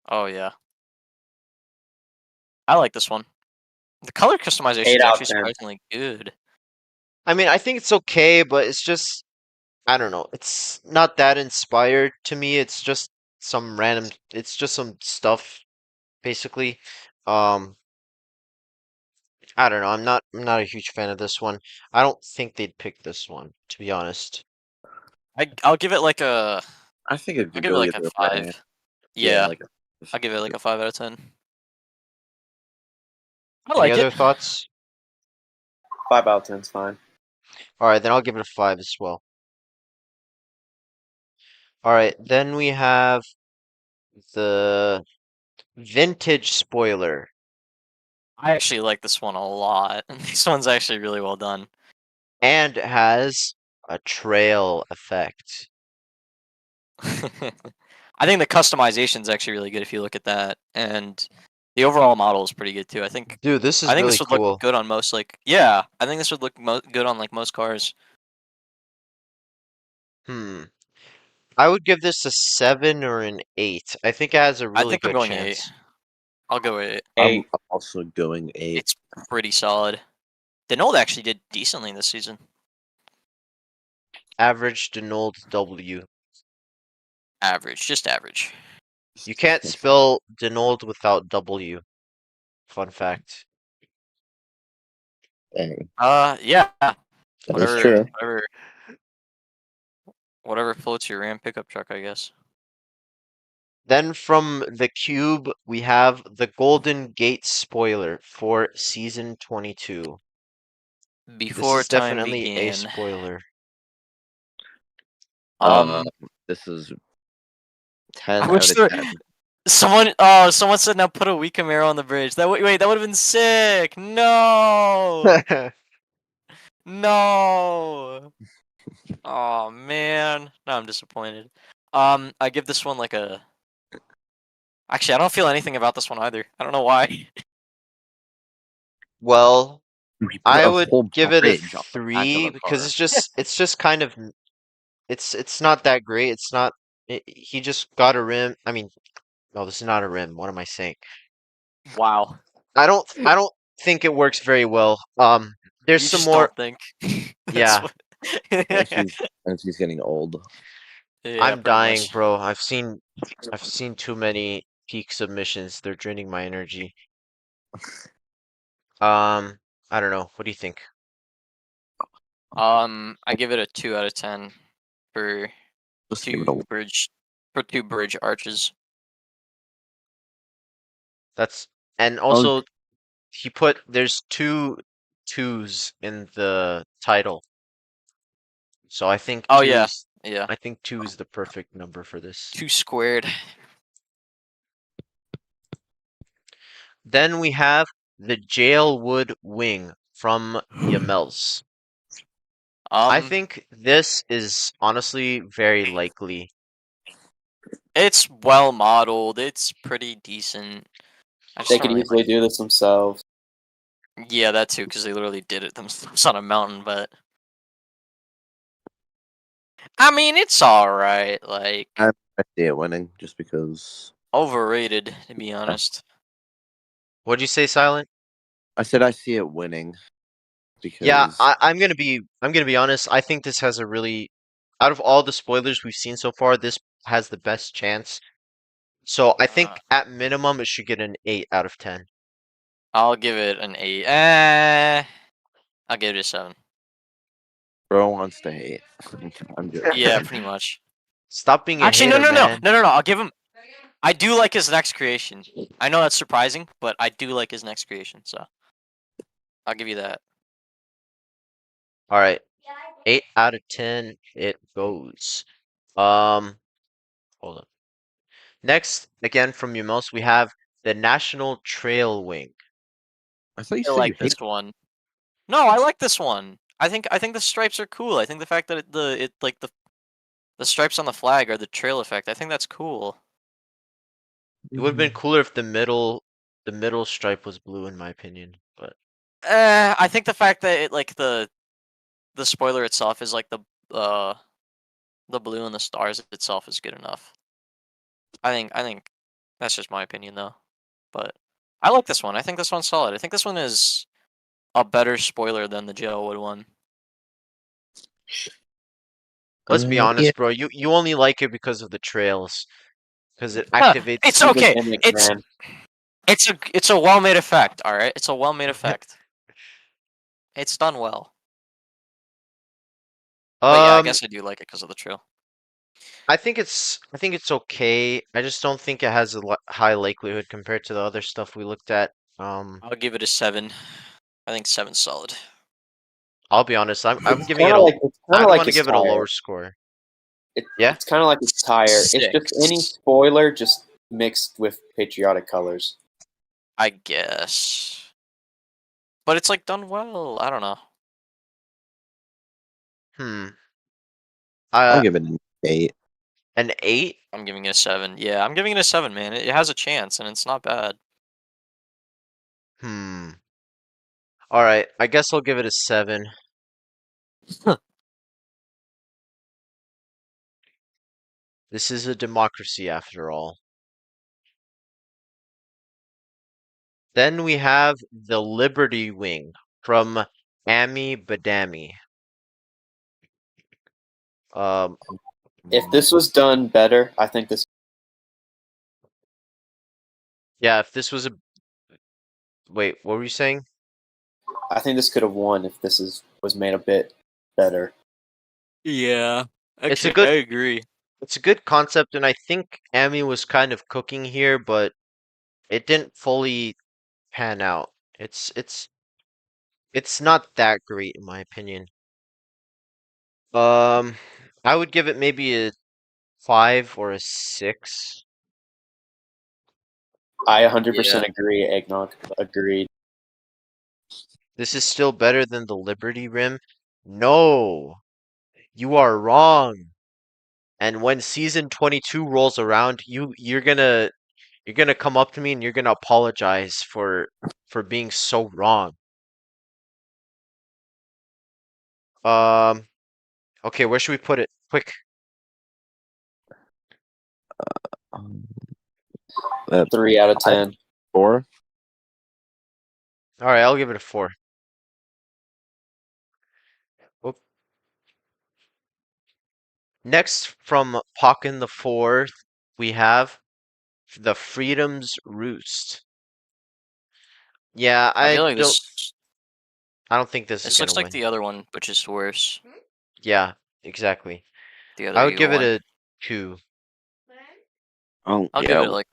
Oh yeah. I like this one. The color customization 8 is out of actually 10. surprisingly good. I mean, I think it's okay, but it's just, I don't know. It's not that inspired to me. It's just some random, it's just some stuff, basically. I don't know. I'm not a huge fan of this one. I don't think they'd pick this one, to be honest. I'll give it like a I think it I'll could give it go like a either 5. way. Yeah, like I'll give it like a 5 out of 10. I Any like other it. thoughts? 5 out of 10 is fine. All right, then I'll give it a 5 as well. All right, then we have the vintage spoiler. I actually like this one a lot. This one's actually really well done. And has a trail effect. I think the customization is actually really good if you look at that, and the overall model is pretty good too. I think Dude, this is I think really this would cool. look good on most I think this would look good on like most cars. I would give this a 7 or an 8. I think it has a I really think I'm good going chance. 8. I'll go 8. I'm also going 8. It's pretty solid. Denold actually did decently this season. Average Denold W. Average, just average. You can't spell Denold without W. Fun fact. Dang, Yeah. that is Whatever, true. whatever floats your Ram pickup truck, I guess. Then from the cube, we have the Golden Gate spoiler for season 22. Before This is time definitely a began. spoiler. This is 10 I out wish of there- 10. someone said now put a weak Camaro on the bridge. Wait, that would have been sick. No, no. Oh man, now I'm disappointed. I give this one like a. Actually, I don't feel anything about this one either. I don't know why. Well, We put I a would whole give it a bridge on the back of 3 a because car. it's just kind of it's not that great. It's not he just got a rim. I mean, no, this is not a rim. What am I saying? Wow. I don't think it works very well. There's You some just more. don't think. Yeah. As he's getting old. Yeah, I'm pretty dying, much. bro. I've seen too many peak submissions. They're draining my energy. I don't know. What do you think? I give it a 2 out of 10 for Just give it a 2 bridge arches. That's and also he put there's 2 twos in the title. So I think Oh 2 yeah, is yeah. I think 2 is the perfect number for this. 2 squared. Then we have the Jailwood Wing from Yamels. I think this is honestly very likely. It's well modeled. It's pretty decent. I just They don't could really easily like. do this themselves. Yeah, that too, because they literally did it themselves on a mountain. But I mean, it's all right. Like I see it winning just because. overrated, to be honest. What'd you say, Silent? I said I see it winning because. Yeah, I'm gonna be honest. I think this has a really out of all the spoilers we've seen so far, this has the best chance. So I think at minimum it should get an 8 out of 10. I'll give it an 8. I'll give it a 7. Bro wants to hate. I'm joking. Yeah, pretty much. Stop being a Actually, hater, man. no. I'll give him. I do like his next creation. I know that's surprising, but I do like his next creation, so I'll give you that. All right, 8 out of 10. It goes. Hold on. Next, again from Umos, we have the National Trail Wing. I thought you I said you like hate this one. No, I like this one. I think the stripes are cool. I think the fact that the stripes on the flag are the trail effect. I think that's cool. It would have been cooler if the middle stripe was blue, in my opinion. But I think the fact that it like the spoiler itself is like the blue and the stars itself is good enough. I think that's just my opinion though. But I like this one. I think this one's solid. I think this one is a better spoiler than the Jailwood one. let's be yeah. honest, bro. You only like it because of the trails, because it Huh, activates. it's It's a okay. gimmick, It's man. it's a well made effect. All right, it's a well made effect. It's done well. But yeah, I guess I do like it because of the trail. I think it's okay. I just don't think it has a high likelihood compared to the other stuff we looked at. I'll give it a 7. I think 7's solid. I'll be honest. I'm It's giving it kinda a. like it's I kind of like want to his give it a tire. lower score. It, Yeah? It's kind of like his tire. It's just any 6. spoiler just mixed with patriotic colors. I guess. But it's like done well. I don't know. I'll Uh, give it an 8. an 8. I'm giving it a 7. Yeah, I'm giving it a 7, man. It has a chance, and it's not bad. All right. I guess I'll give it a 7. This is a democracy after all. Then we have the Liberty Wing from Amy Badami. If this was done better, I think this. Yeah, if this was a. Wait, what were you saying? I think this could have won if was made a bit better. Yeah. It's a good- I agree. It's a good concept, and I think Amy was kind of cooking here, but it didn't fully pan out. It's not that great in my opinion. I would give it maybe a 5 or a 6. I 100% agree, Eggnog. Agreed. This is still better than the Liberty Rim. No, you are wrong. And when season 22 rolls around, you're gonna come up to me and you're gonna apologize for being so wrong. Okay, where should we put it? Quick. That 3 out of 10. 4. All right, I'll give it a 4. Whoop. Next from Pokken the Fourth, we have the Freedom's Roost. Yeah, I feel like don't. this I don't think this is gonna looks like win. the other one, which is worse. Yeah, exactly. The other I would give it one. a 2. Oh, I'll yeah, give it like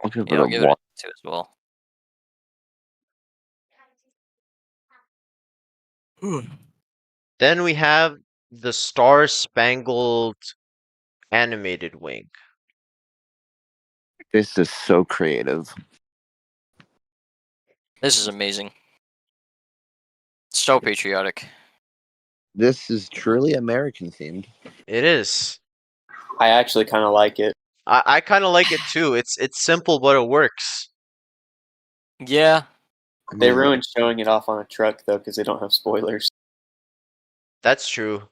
I'll give it I'll a give it 1. a 2 as well. Then we have the Star Spangled Animated Wing. This is so creative. This is amazing. So patriotic. This is truly American themed. It is. I actually kind of like it. I kind of like it too. It's simple, but it works. Yeah. They ruined showing it off on a truck though because they don't have spoilers. That's true.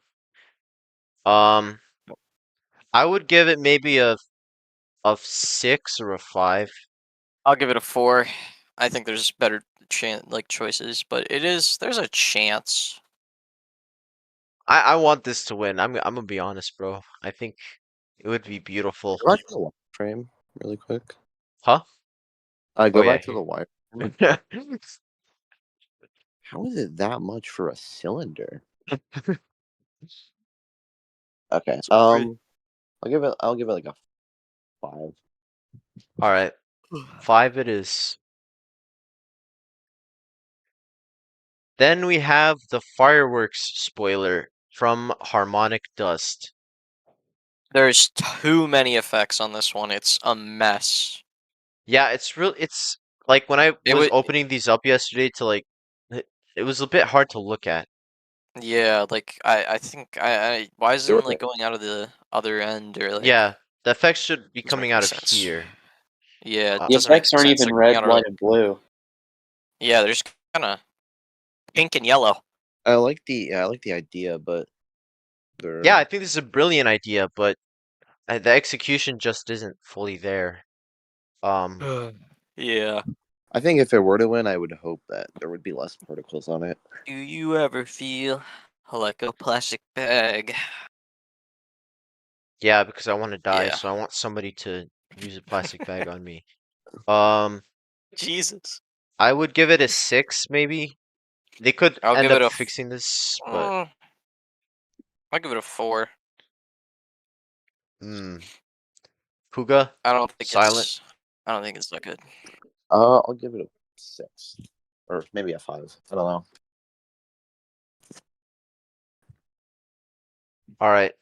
I would give it maybe a 6 or a 5. I'll give it a 4. I think there's better choices, but there's a chance. I want this to win. I'm gonna be honest, bro. I think it would be beautiful. Go back to the wireframe really quick. Huh? Go Oh, yeah, back to the wireframe. here. How is it that much for a cylinder? Okay. pretty. I'll give it like a 5. All right, 5 it is. Then we have the fireworks spoiler from Harmonic Dust. There's too many effects on this one. It's a mess. Yeah, it's like when I It was would- opening these up yesterday to like it was a bit hard to look at. Yeah, like I think I why isn't it like going out of the other end or like Yeah, the effects should be doesn't coming make out any of sense. here. Yeah, it The The doesn't make effects aren't sense. even They're coming red, out of, white, like- and blue. Yeah, they're just kind of pink and yellow. I like the idea, but they're Yeah, I think this is a brilliant idea, but the execution just isn't fully there. Yeah. I think if it were to win, I would hope that there would be less particles on it. Do you ever feel like a plastic bag? Yeah, because I want to die, Yeah. so I want somebody to use a plastic bag on me. Jesus. I would give it a 6, maybe. They could I'll end give it up a fixing this, but I'll give it a 4. Puga, I don't think silent. it's. I don't think it's that good. I'll give it a 6, or maybe a 5. I don't know. All right,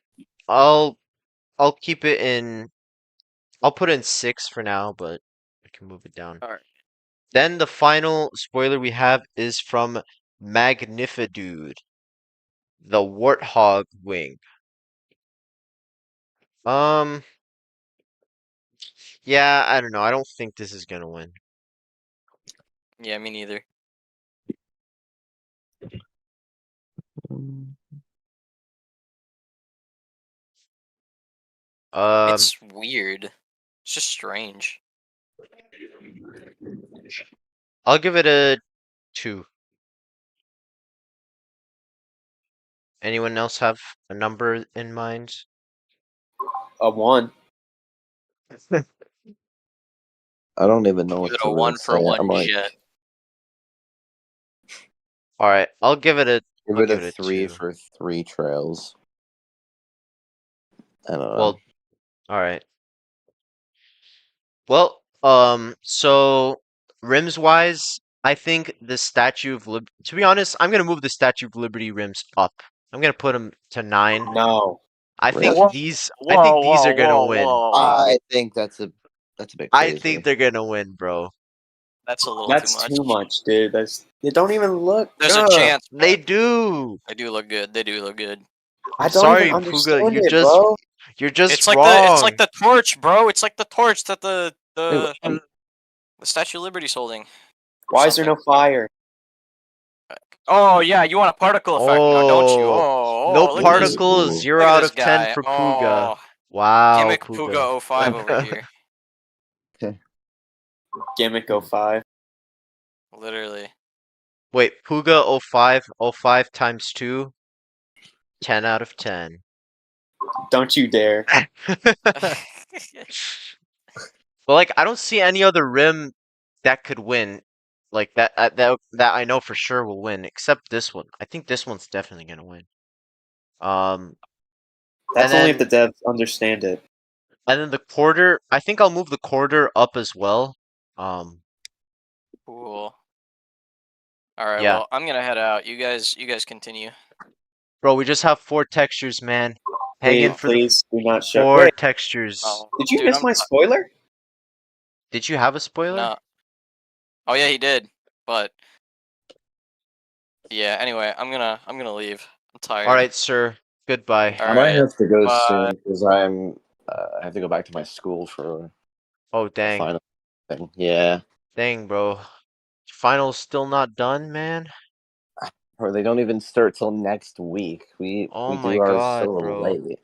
I'll keep it in. I'll put it in 6 for now, but I can move it down. All right. Then the final spoiler we have is from Magnifidude, the Warthog Wing. Yeah, I don't know. I don't think this is gonna win. Yeah, me neither. It's weird. It's just strange. I'll give it a 2. Anyone else have a number in mind? A 1. I don't even know Give what it to a really 1 for say. 1 I'm like, jet. All right, I'll give it a give I'll it give a it a 3 2. for 3 trails. I don't know. Well, all right. Well, so rims wise, I think the Statue of Lib. To be honest, I'm gonna move the Statue of Liberty rims up. I'm gonna put them to 9. No. I think Really? these. I think these are gonna win. I think that's a bit I crazy. think they're gonna win, bro. That's a little That's too much. dude. They don't even look There's a good. chance. They do. They do look good. They do look good. I don't Sorry, even Puga, understand you're it, just bro. you're just It's like wrong. it's like the torch, bro. It's like the torch that the Wait, Statue of Liberty's holding. Why is there no fire? Oh yeah, you want a particle effect now, don't you? Oh, Oh, no look at this- particle, Ooh. 0 look at out this of 10 guy. for Puga. Oh, Wow, gimmick Puga. Puga 05 over here. Gimmick 05. Literally. Wait, Puga 05 times 2, 10 out of 10. Don't you dare. But like, I don't see any other rim that could win, like that I know for sure will win, except this one. I think this one's definitely gonna win. That's And only if then- the devs understand it. And then the quarter, I think I'll move the quarter up as well. Cool. All right. Yeah. Well, I'm gonna head out. You guys continue. Bro, we just have 4 textures, man. Hang in for the Please do not show. 4 Wait, textures. Oh, did you dude, miss I'm my not- spoiler? Did you have a spoiler? No. Oh yeah, he did. But yeah. Anyway, I'm gonna leave. I'm tired. All right, sir. Goodbye. All I might right. have to go Bye. soon because I have to go back to my school for Oh, the dang. final thing. Yeah, Dang, bro. Finals still not done, man? or they don't even start till next week. We Oh do my ours God, so bro. late.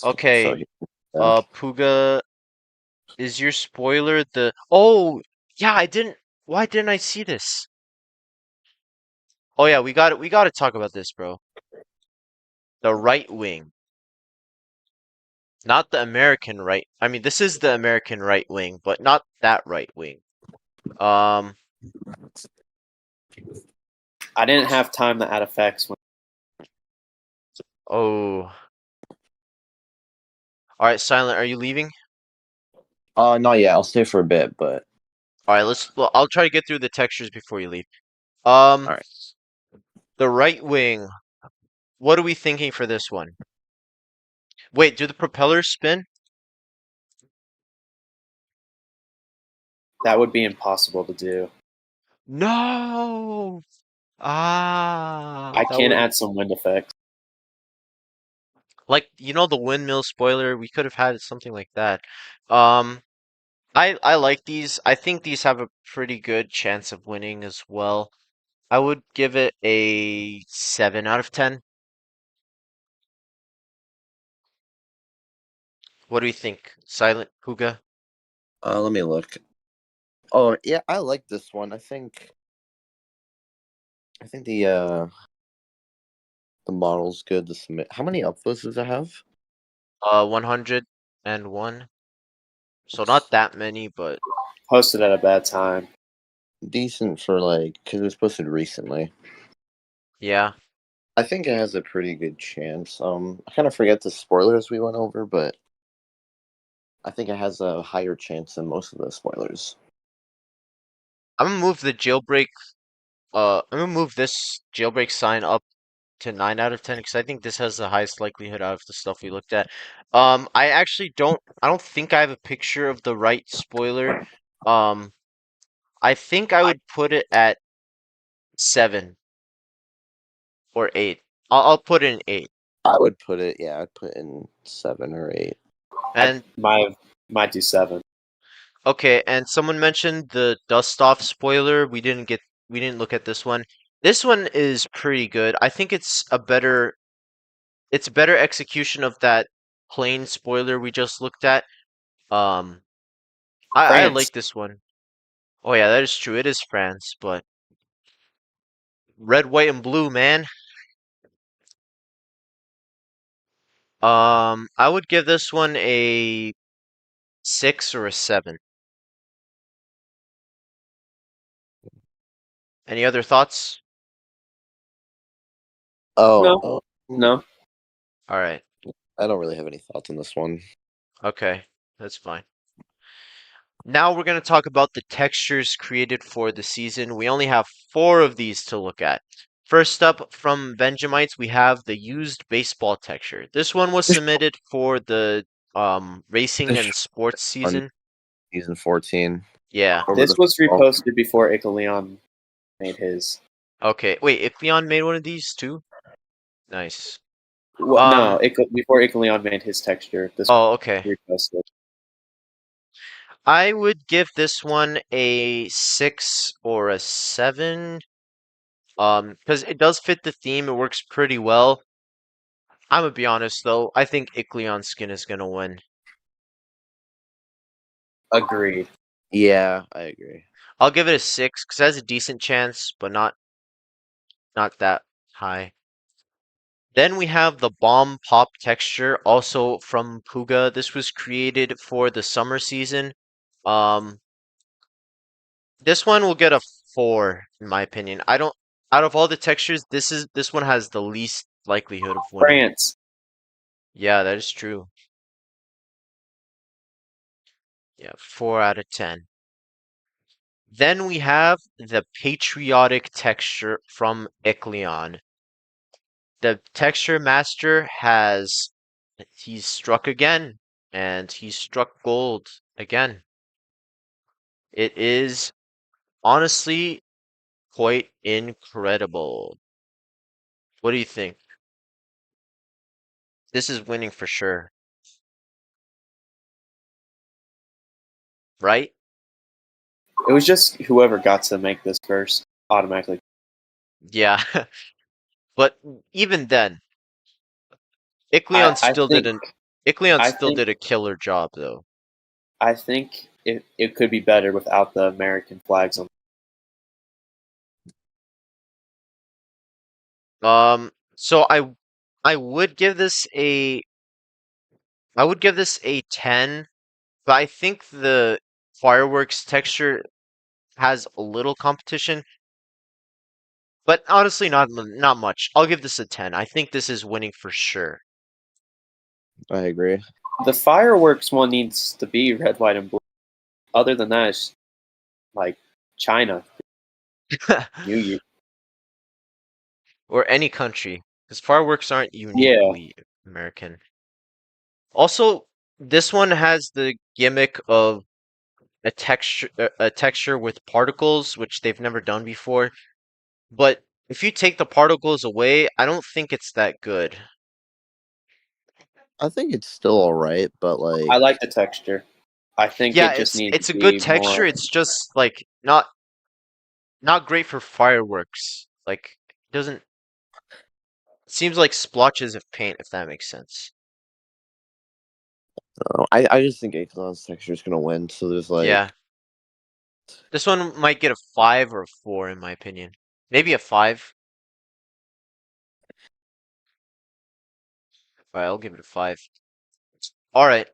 Okay, So, Puga, is your spoiler the... Oh, yeah, why didn't I see this? Oh yeah, we gotta talk about this, bro. the right wing. Not the American right. I mean, this is the American right wing, but not that right wing. I didn't have time to add effects. Oh. All right, Silent, are you leaving? Not yet. I'll stay for a bit, but All right, well, I'll try to get through the textures before you leave. right. The right wing. What are we thinking for this one? Wait, do the propellers spin? That would be impossible to do. No. Ah, I that can would add some wind effects. like the windmill spoiler. We could have had something like that. Um, I like these. I think these have a pretty good chance of winning as well. I would give it a 7 out of 10. What do you think, Silent Puga? Let me look. Oh yeah, I like this one. I think the model's good to submit. How many upvotes does it have? 101. So not that many, but Posted at a bad time. Decent for because it was posted recently. yeah. I think it has a pretty good chance. I kind of forget the spoilers we went over, but I think it has a higher chance than most of the spoilers. I'm gonna move the jailbreak. I'm gonna move this jailbreak sign up to 9 out of 10 because I think this has the highest likelihood out of the stuff we looked at. I actually don't. I don't think I have a picture of the right spoiler. Um, I think I would put it at 7 or 8. I'll put it in 8. I would put it, yeah, I'd put in 7 or 8. And Might do 7. okay, and someone mentioned the dust off spoiler. We didn't look at this one. This one is pretty good. I think it's a better execution of that plain spoiler we just looked at. I France. like this one. Oh yeah, that is true. It is France, but red, white, and blue, man. I would give this one a 6 or a 7. Any other thoughts? Oh, No. All right. I don't really have any thoughts on this one. Okay, that's fine. Now we're going to talk about the textures created for the season. We only have 4 of these to look at. First up, from Benjamites, we have the used baseball texture. This one was submitted for the racing and sports season. Season 14. Yeah. This was reposted before Icaleon made his. Okay. Wait, Ikleon made one of these too? Nice. Well, no, before Icaleon made his texture. This Oh, okay. was reposted. I would give this one a 6 or a 7. Because it does fit the theme. It works pretty well. I'm gonna be honest though. I think Icleon's skin is gonna win. Agreed. Yeah, I agree. I'll give it a 6 because it has a decent chance, but not that high. Then we have the bomb pop texture, also from Puga. This was created for the summer season. This one will get a 4 in my opinion. I don't. Out of all the textures, this one has the least likelihood of winning. France. Yeah, that is true. Yeah, 4 out of 10. Then we have the patriotic texture from Icleon. The texture master he's struck again, and he's struck gold again. It is honestly quite incredible. What do you think? This is winning for sure. Right? It was just whoever got to make this first automatically. Yeah. But even then, Icleon still did a killer job though. I think it could be better without the American flags on. So I would give this a 10, but I think the fireworks texture has a little competition, but honestly not much. I'll give this a 10. I think this is winning for sure. I agree. The fireworks one needs to be red, white, and blue. Other than that, it's like China, New Year. Or any country, because fireworks aren't uniquely American. Also, this one has the gimmick of a texture with particles, which they've never done before. But if you take the particles away, I don't think it's that good. I think it's still all right, but like I like the texture. I think Yeah, it just needs it's to a good be texture. more. It's just like not great for fireworks. Like doesn't seems like splotches of paint, if that makes sense. I just think Ixalan's texture is gonna win. So there's like Yeah. This one might get a 5 or a 4 in my opinion. Maybe a 5. Alright, I'll give it a 5. Alright,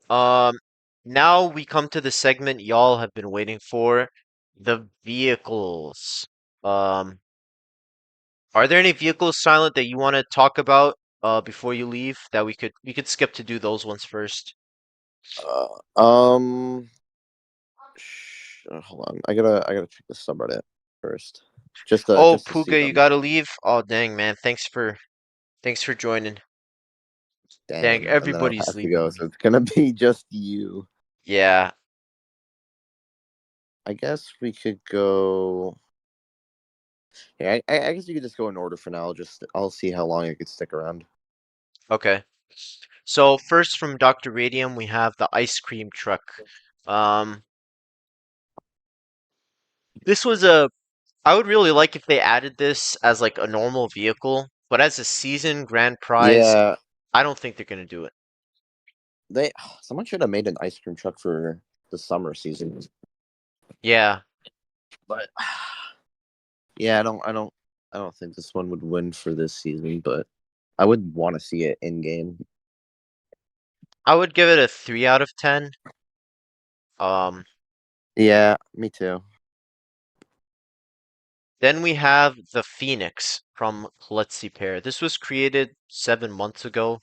now we come to the segment y'all have been waiting for, the vehicles. Are there any vehicles, Silent, that you want to talk about before you leave that we could skip to do those ones first? uh, um hold on. I gotta check the subreddit first. Oh, Just to see Puga, you them. gotta leave? Oh, dang, man. Thanks for joining. Dang, Dang, and then I'll everybody's have to go. leaving. So it's gonna be just you. Yeah. I guess we could go. Yeah, I guess you could just go in order for now. I'll see how long I could stick around. Okay. So first from Dr. Radium, we have the ice cream truck. Um, this was I would really like if they added this as like a normal vehicle, but as a season grand prize, Yeah, I don't think they're gonna do it. they someone should have made an ice cream truck for the summer season. Yeah. But yeah, I don't think this one would win for this season, but I would want to see it in game. I would give it a 3 out of 10. Um, Yeah, me too. then we have the Phoenix from Let's See Pair. This was created 7 months ago,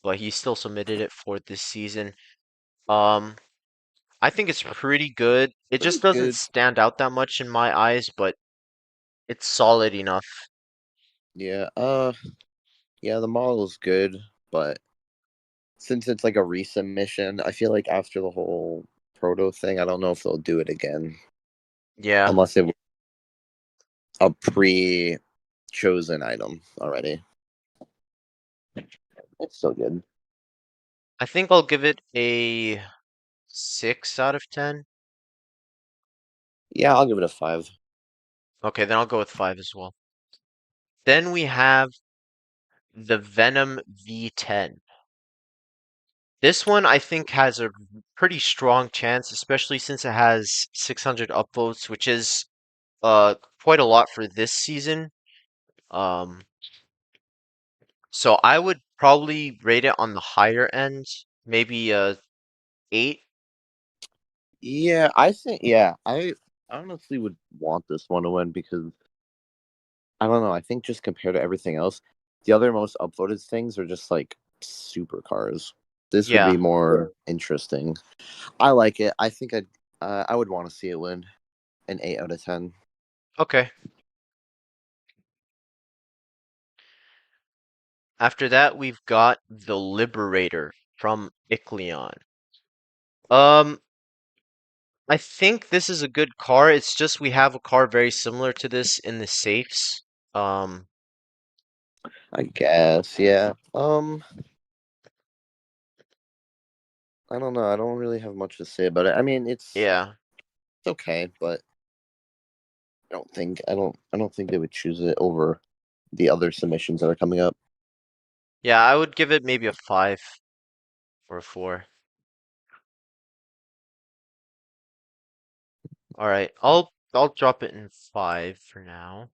but he still submitted it for this season. I think it's pretty good. It just Pretty doesn't good. stand out that much in my eyes, but it's solid enough. Yeah, yeah, the model is good, but since it's like a resubmission, I feel like after the whole proto thing, I don't know if they'll do it again Yeah. unless it was a pre-chosen item already. It's still good. I think I'll give it a 6 out of 10. Yeah, I'll give it a 5. Okay, then I'll go with 5 as well. Then we have the Venom V10. This one I think has a pretty strong chance, especially since it has 600 upvotes, which is quite a lot for this season. Um, so I would probably rate it on the higher end, maybe a 8. Yeah, I honestly would want this one to win because I don't know. I think just compared to everything else, the other most upvoted things are just like supercars. This would be Yeah. more interesting. I like it. I would want to see it win an 8 out of 10. Okay. After that, we've got the Liberator from Icleon. I think this is a good car. It's just we have a car very similar to this in the safes. Um, I guess, yeah. I don't know. I don't really have much to say about it. I mean, yeah. it's okay, but I don't think they would choose it over the other submissions that are coming up. Yeah, I would give it maybe a 5 or a 4. All right, I'll drop it in 5 for now.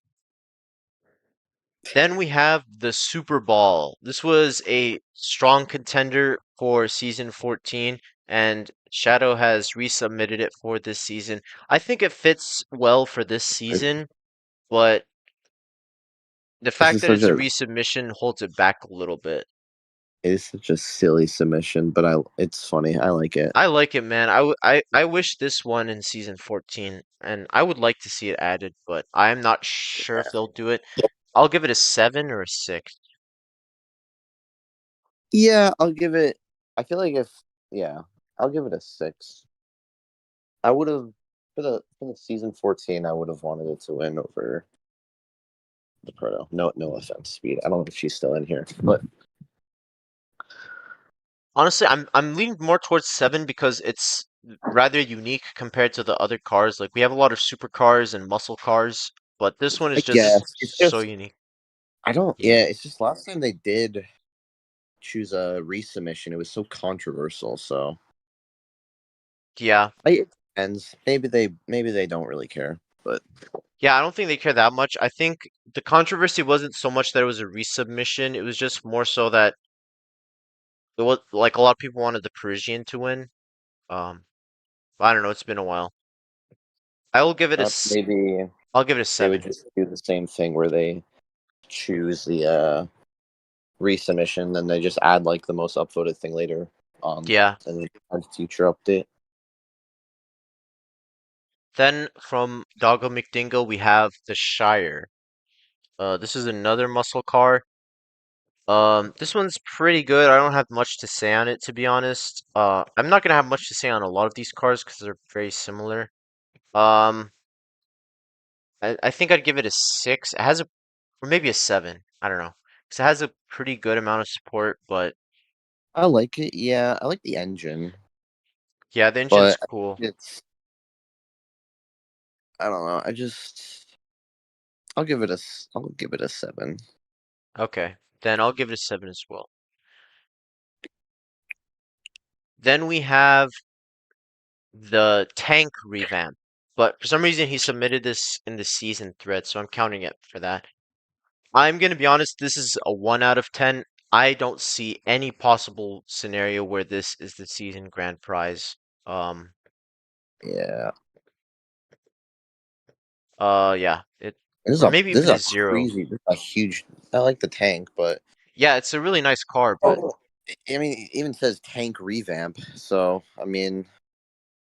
Then we have the Super Ball. This was a strong contender for season 14, and Shadow has resubmitted it for this season. I think it fits well for this season, but the fact is that it's such a a resubmission holds it back a little bit. it is such a silly submission, but it's funny. I like it. I like it, man. I wish this one in season 14, and I would like to see it added, but I'm not sure if they'll do it. I'll give it a 7 or a 6. Yeah, I'll give it. I feel like I'll give it a 6. I would have for the season 14. I would have wanted it to win over the Proto. No offense, Speed. I don't know if she's still in here, but Honestly, I'm leaning more towards 7 because it's rather unique compared to the other cars. Like we have a lot of supercars and muscle cars, but this one I is just guess it's so just unique. I don't. Yeah. Yeah, it's just last time they did choose a resubmission, it was so controversial. So Yeah. it depends. Maybe they don't really care, but Yeah, I don't think they care that much. I think the controversy wasn't so much that it was a resubmission, it was just more so that it was like a lot of people wanted the Parisian to win. I don't know, it's been a while. I will give it a maybe I'll give it a they would 7. just do the same thing where they choose the resubmission, then they just add like the most upvoted thing later on. Yeah. And then add future update. Then from Doggo McDingo we have the Shire. This is another muscle car. This one's pretty good. I don't have much to say on it, to be honest. I'm not gonna have much to say on a lot of these cars because they're very similar. Um, I think I'd give it a 6. It has or maybe a 7. I don't know. Because it has a pretty good amount of support, but I like it. Yeah, I like the engine, yeah, the engine's but cool. I don't know. I'll give it a 7. Okay, then I'll give it a 7 as well. Then we have the tank revamp, but for some reason he submitted this in the season thread, so I'm counting it for that. I'm gonna be honest, this is a 1 out of 10. I don't see any possible scenario where this is the season grand prize. Yeah, Yeah, or maybe this even is a a 0. a huge. I like the tank, but Yeah, it's a really nice car, but I mean, it even says tank revamp. So I mean,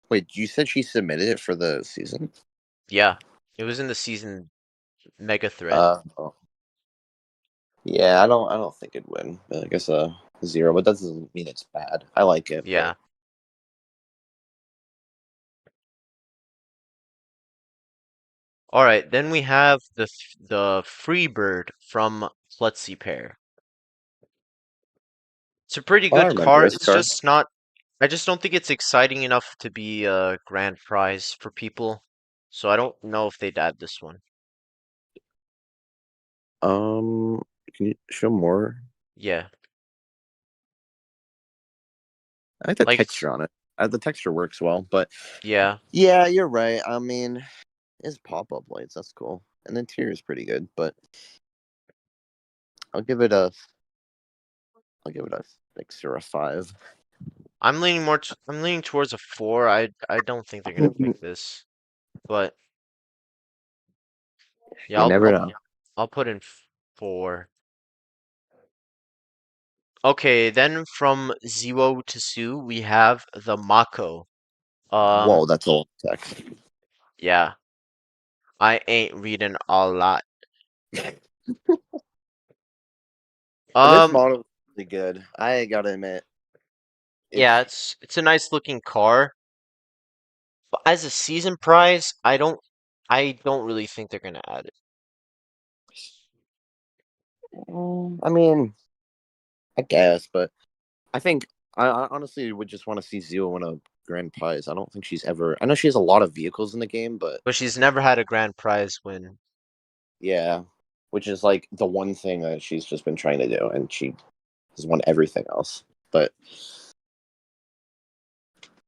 wait, you said she submitted it for the season? yeah, it was in the season mega thread. Oh. Yeah, I don't think it'd win. I guess a 0, but that doesn't mean it's bad. I like it. Yeah. All right, then we have the Freebird from Plutzy Pair. It's a pretty I good remember car. this It's car. just not. I just don't think it's exciting enough to be a grand prize for people. So I don't know if they'd add this one. Can you show more? Yeah. I like the Like, texture on it. The texture works well, but yeah. yeah, you're right. I mean, it's pop-up lights. That's cool, and the interior is pretty good. But I'll give it a 6 or a 5. I'm leaning I'm leaning towards a 4. I don't think they're gonna pick this, but yeah, You never know. I'll put in 4. Okay, then from Zero to Sue, we have the Mako. Whoa, that's old text. Yeah, I ain't reading a lot. This Um, model is really good. I gotta admit. yeah, it's a nice looking car, but as a season prize, I don't really think they're gonna add it. I mean, I guess, but I think I honestly would just want to see Zio win a grand prize. I don't think she's ever. I know she has a lot of vehicles in the game, but But she's never had a grand prize win. yeah, which is like the one thing that she's just been trying to do, and she has won everything else. But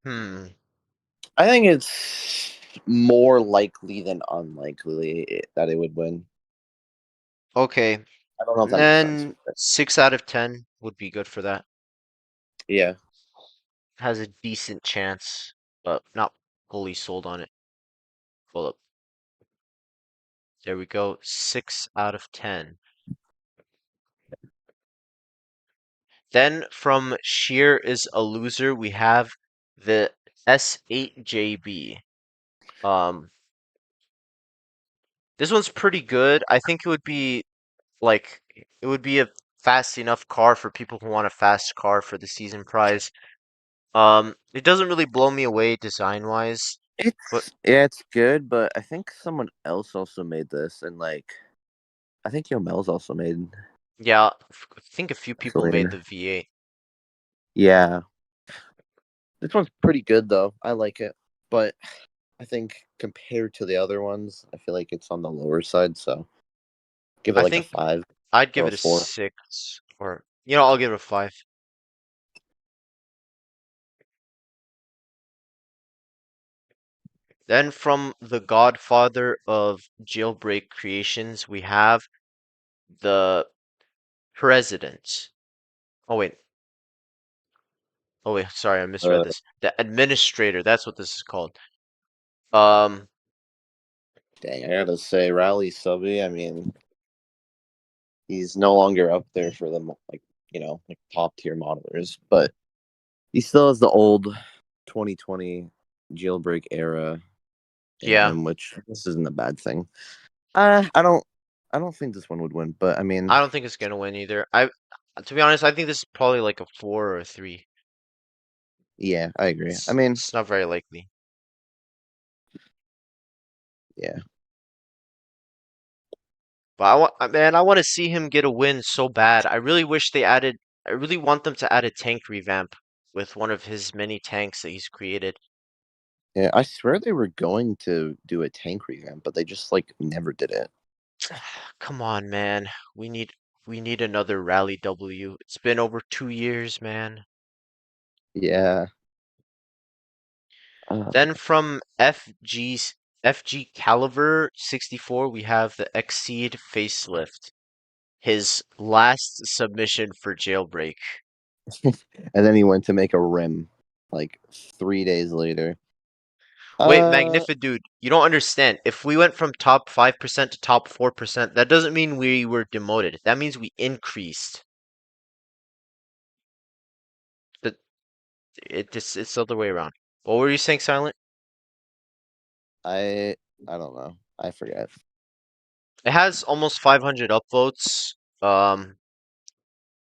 I think it's more likely than unlikely that it would win. Okay, I don't know if and that makes sense. then 6 out of 10 would be good for that. Yeah. Has a decent chance, but not fully sold on it. Pull up. There we go. 6 out of 10. Then from Sheer is a loser, we have the S8JB. This one's pretty good. I think it would be like it would be a fast enough car for people who want a fast car for the season prize. It doesn't really blow me away design wise, but It's good, but I think someone else also made this, and like I think Yomel's also made yeah, I think a few people made Selena. the V8. Yeah, this one's pretty good though. I like it, but I think compared to the other ones, I feel like it's on the lower side. So give it I like a think 5 I'd give or it a a 4. 6, or I'll give it a 5. Then from the godfather of jailbreak creations, we have the president. Oh wait. Oh wait, sorry, I misread this. The administrator, that's what this is called. Um, Dang, I gotta say, Rally Subby. I mean, he's no longer up there for the like top tier modelers, but he still has the old 2020 jailbreak era in yeah, him, which this isn't a bad thing. I don't think this one would win, but I mean, I don't think it's gonna win either. To be honest, I think this is probably like a 4 or a 3. yeah, I agree. I It's mean, it's not very likely. yeah, But I want to see him get a win so bad. I really wish they added. I really want them to add a tank revamp with one of his many tanks that he's created. yeah. I swear they were going to do a tank revamp, but they just like never did it. Come on, man. We need another Rally W. It's been over 2 years, man. Yeah. Then from FG Caliber 64, we have the Exceed Facelift. His last submission for Jailbreak. And then he went to make a rim like 3 days later. Wait, Uh, Magnifidude, you don't understand. If we went from top 5% to top 4%, that doesn't mean we were demoted. That means we increased. The it's the other way around. What were you saying, Silent? I don't know. I forget. It has almost 500 upvotes. Um,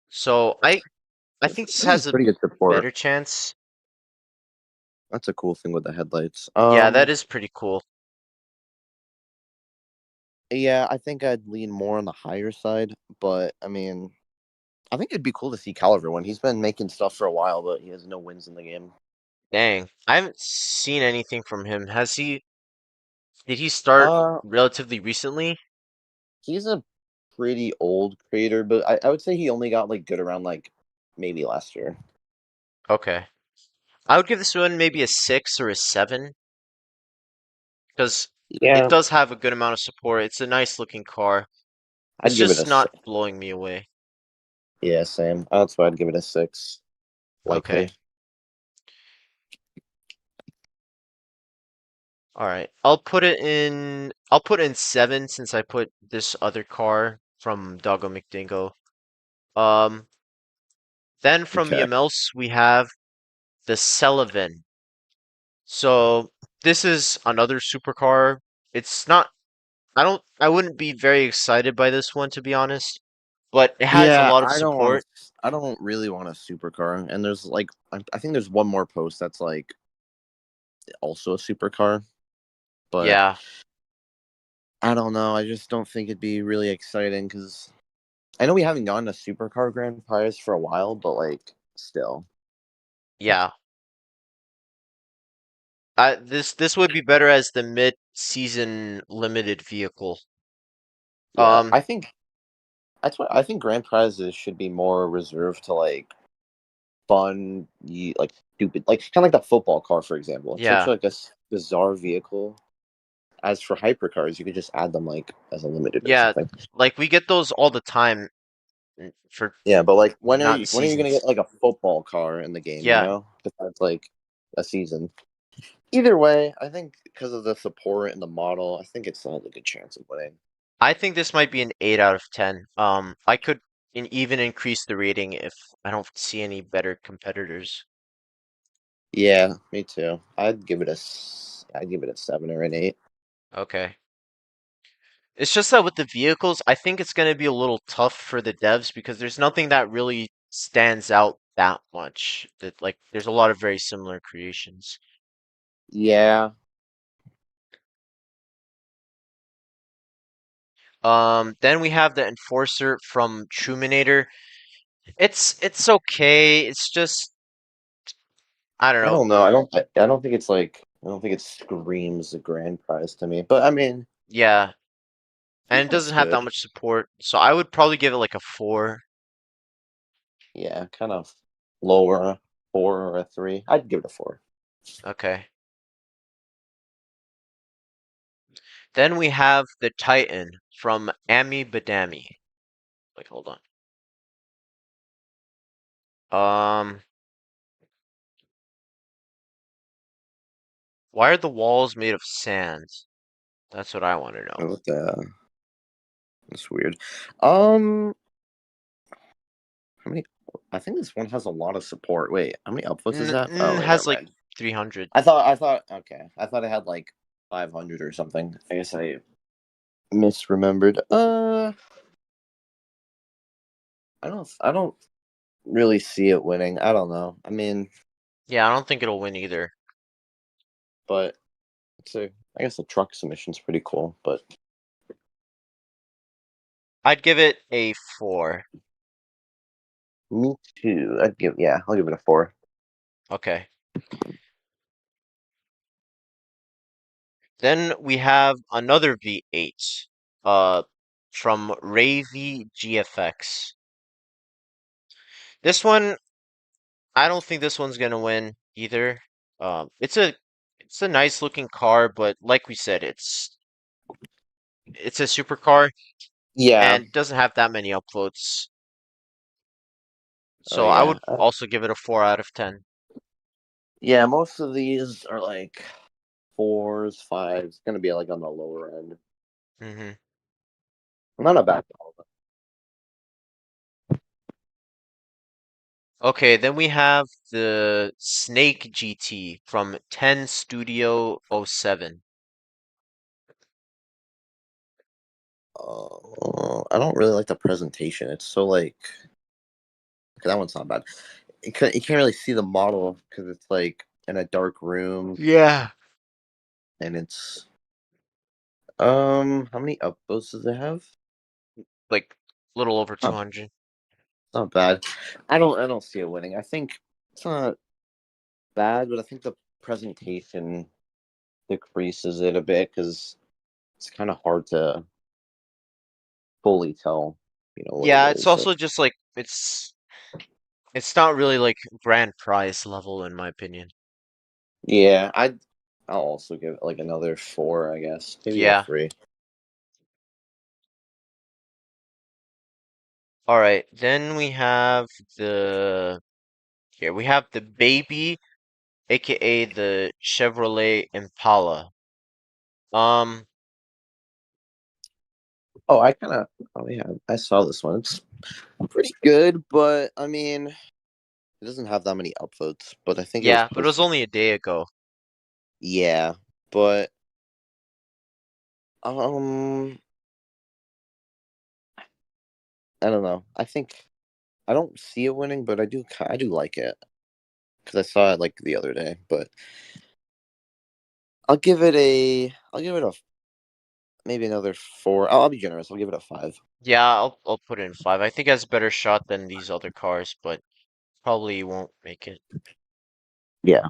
so I think this This is has a pretty good support. better chance. That's a cool thing with the headlights. Yeah, that is pretty cool. Yeah, I think I'd lean more on the higher side, but I mean, I think it'd be cool to see Caliver win. He's been making stuff for a while, but he has no wins in the game. Dang, I haven't seen anything from him. Did he start Uh, relatively recently? he's a pretty old creator, but I would say he only got like good around like maybe last year. Okay. I would give this one maybe a 6 or a 7 because it Yeah, does have a good amount of support. It's a nice looking car. I'd It's give it just a not 6. blowing me away. Yeah, same. That's why I'd give it a 6. Okay. Likely. All right. I'll put in 7 since I put this other car from Doggo McDingo. Um then from Okay. Yamels we have the Sullivan. So this is another supercar. It's not I wouldn't be very excited by this one to be honest, but it has a Yeah, lot of support. I don't really want a supercar. And there's like, I think there's one more post that's like also a supercar, but Yeah. I don't know. I just don't think it'd be really exciting because I know we haven't gotten a supercar grand prize for a while, but like still. Yeah. This would be better as the mid-season limited vehicle. Yeah, Um I think that's what I think grand prizes should be more reserved to like fun, stupid, like kind of like the football car, for example. It's such yeah. like a bizarre vehicle. as for hypercars, you could just add them like as a limited Yeah. or something. Like we get those all the time for Yeah, but like when are not you in when are you gonna seasons. get like a football car in the game? You Yeah. know, besides like a season. Either way, I think because of the support and the model, I think it still has a good chance of winning. I think this might be an 8 out of 10. I could even increase the rating if I don't see any better competitors. Yeah, me too. I'd give it a 7 or an 8. Okay. It's just that with the vehicles, I think it's going to be a little tough for the devs because there's nothing that really stands out that much. That like there's a lot of very similar creations. Yeah. Then we have the Enforcer from Truminator. It's okay. It's just I don't I know. don't know. I don't think it's like I don't think it screams a grand prize to me. But I mean, Yeah, and it it's doesn't have that good. much support, so I would probably give it like a 4. Yeah, kind of lower 4 or a 3. I'd give it a 4. Okay. Then we have the Titan from Ami Badami. Like, hold on. Why are the walls made of sand? That's what I want to know. What the? That's weird. How many? I think this one has a lot of support. Wait, how many upvotes is that? Oh, wait, never Has like mind. 300. I thought. Okay, I thought it had like 500 or something. I guess I misremembered. I don't really see it winning. I don't know. I mean, Yeah, I don't think it'll win either. but I guess the truck submission's pretty cool. But I'd give it a 4. me too. I'll give it a 4. Okay. Then we have another V8. From Ravy GFX. This one, I don't think this one's gonna win either. It's a nice looking car, but like we said, it's a supercar Yeah. and doesn't have that many upvotes. Oh So I yeah. would also give it a 4 out of 10. Yeah. Most of these are like 4s, 5s. It's gonna be like on the lower end. hmm Not a bad call. Okay, then we have the Snake GT from 10 Studio 07. I don't really like the presentation. It's so like that one's not bad. You can't really see the model because it's like in a dark room Yeah. and it's how many upvotes does it have? Like a little over Oh. 200. Not bad. I don't see it winning. I think it's not bad, but I think the presentation decreases it a bit because it's kind of hard to fully tell, what Yeah, it it's is. So, also just like it's not really like grand prize level in my opinion. yeah, I'll also give it like another 4, I guess. Maybe Yeah. a 3. All right, then we have we have the Baby, aka the Chevrolet Impala. Oh, yeah, I saw this one. It's pretty good, but I mean, it doesn't have that many upvotes. But I think it was Yeah, but it was posted. only a day ago. Yeah, but I don't know. I don't see it winning, but I do like it because I saw it like the other day. But I'll give it a maybe another 4. I'll be generous. I'll give it a 5. Yeah, I'll put it in 5. I think it has a better shot than these other cars, but probably won't make it. Yeah.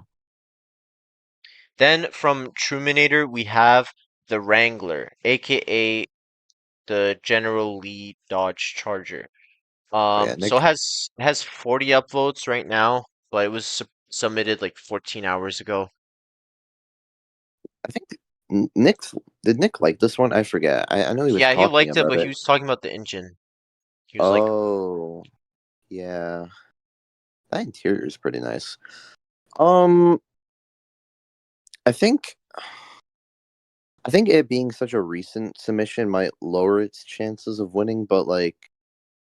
Then from Truminator, we have the Wrangler, aka the General Lee Dodge Charger. Yeah, So Nick. it has 40 upvotes right now, but it was submitted like 14 hours ago. I think Nick, did Nick like this one? I forget. I know he was Yeah, he talking liked it, about but it. he was talking about the engine. He was like, Oh, yeah. That interior is pretty nice. Um, I think it being such a recent submission might lower its chances of winning, but like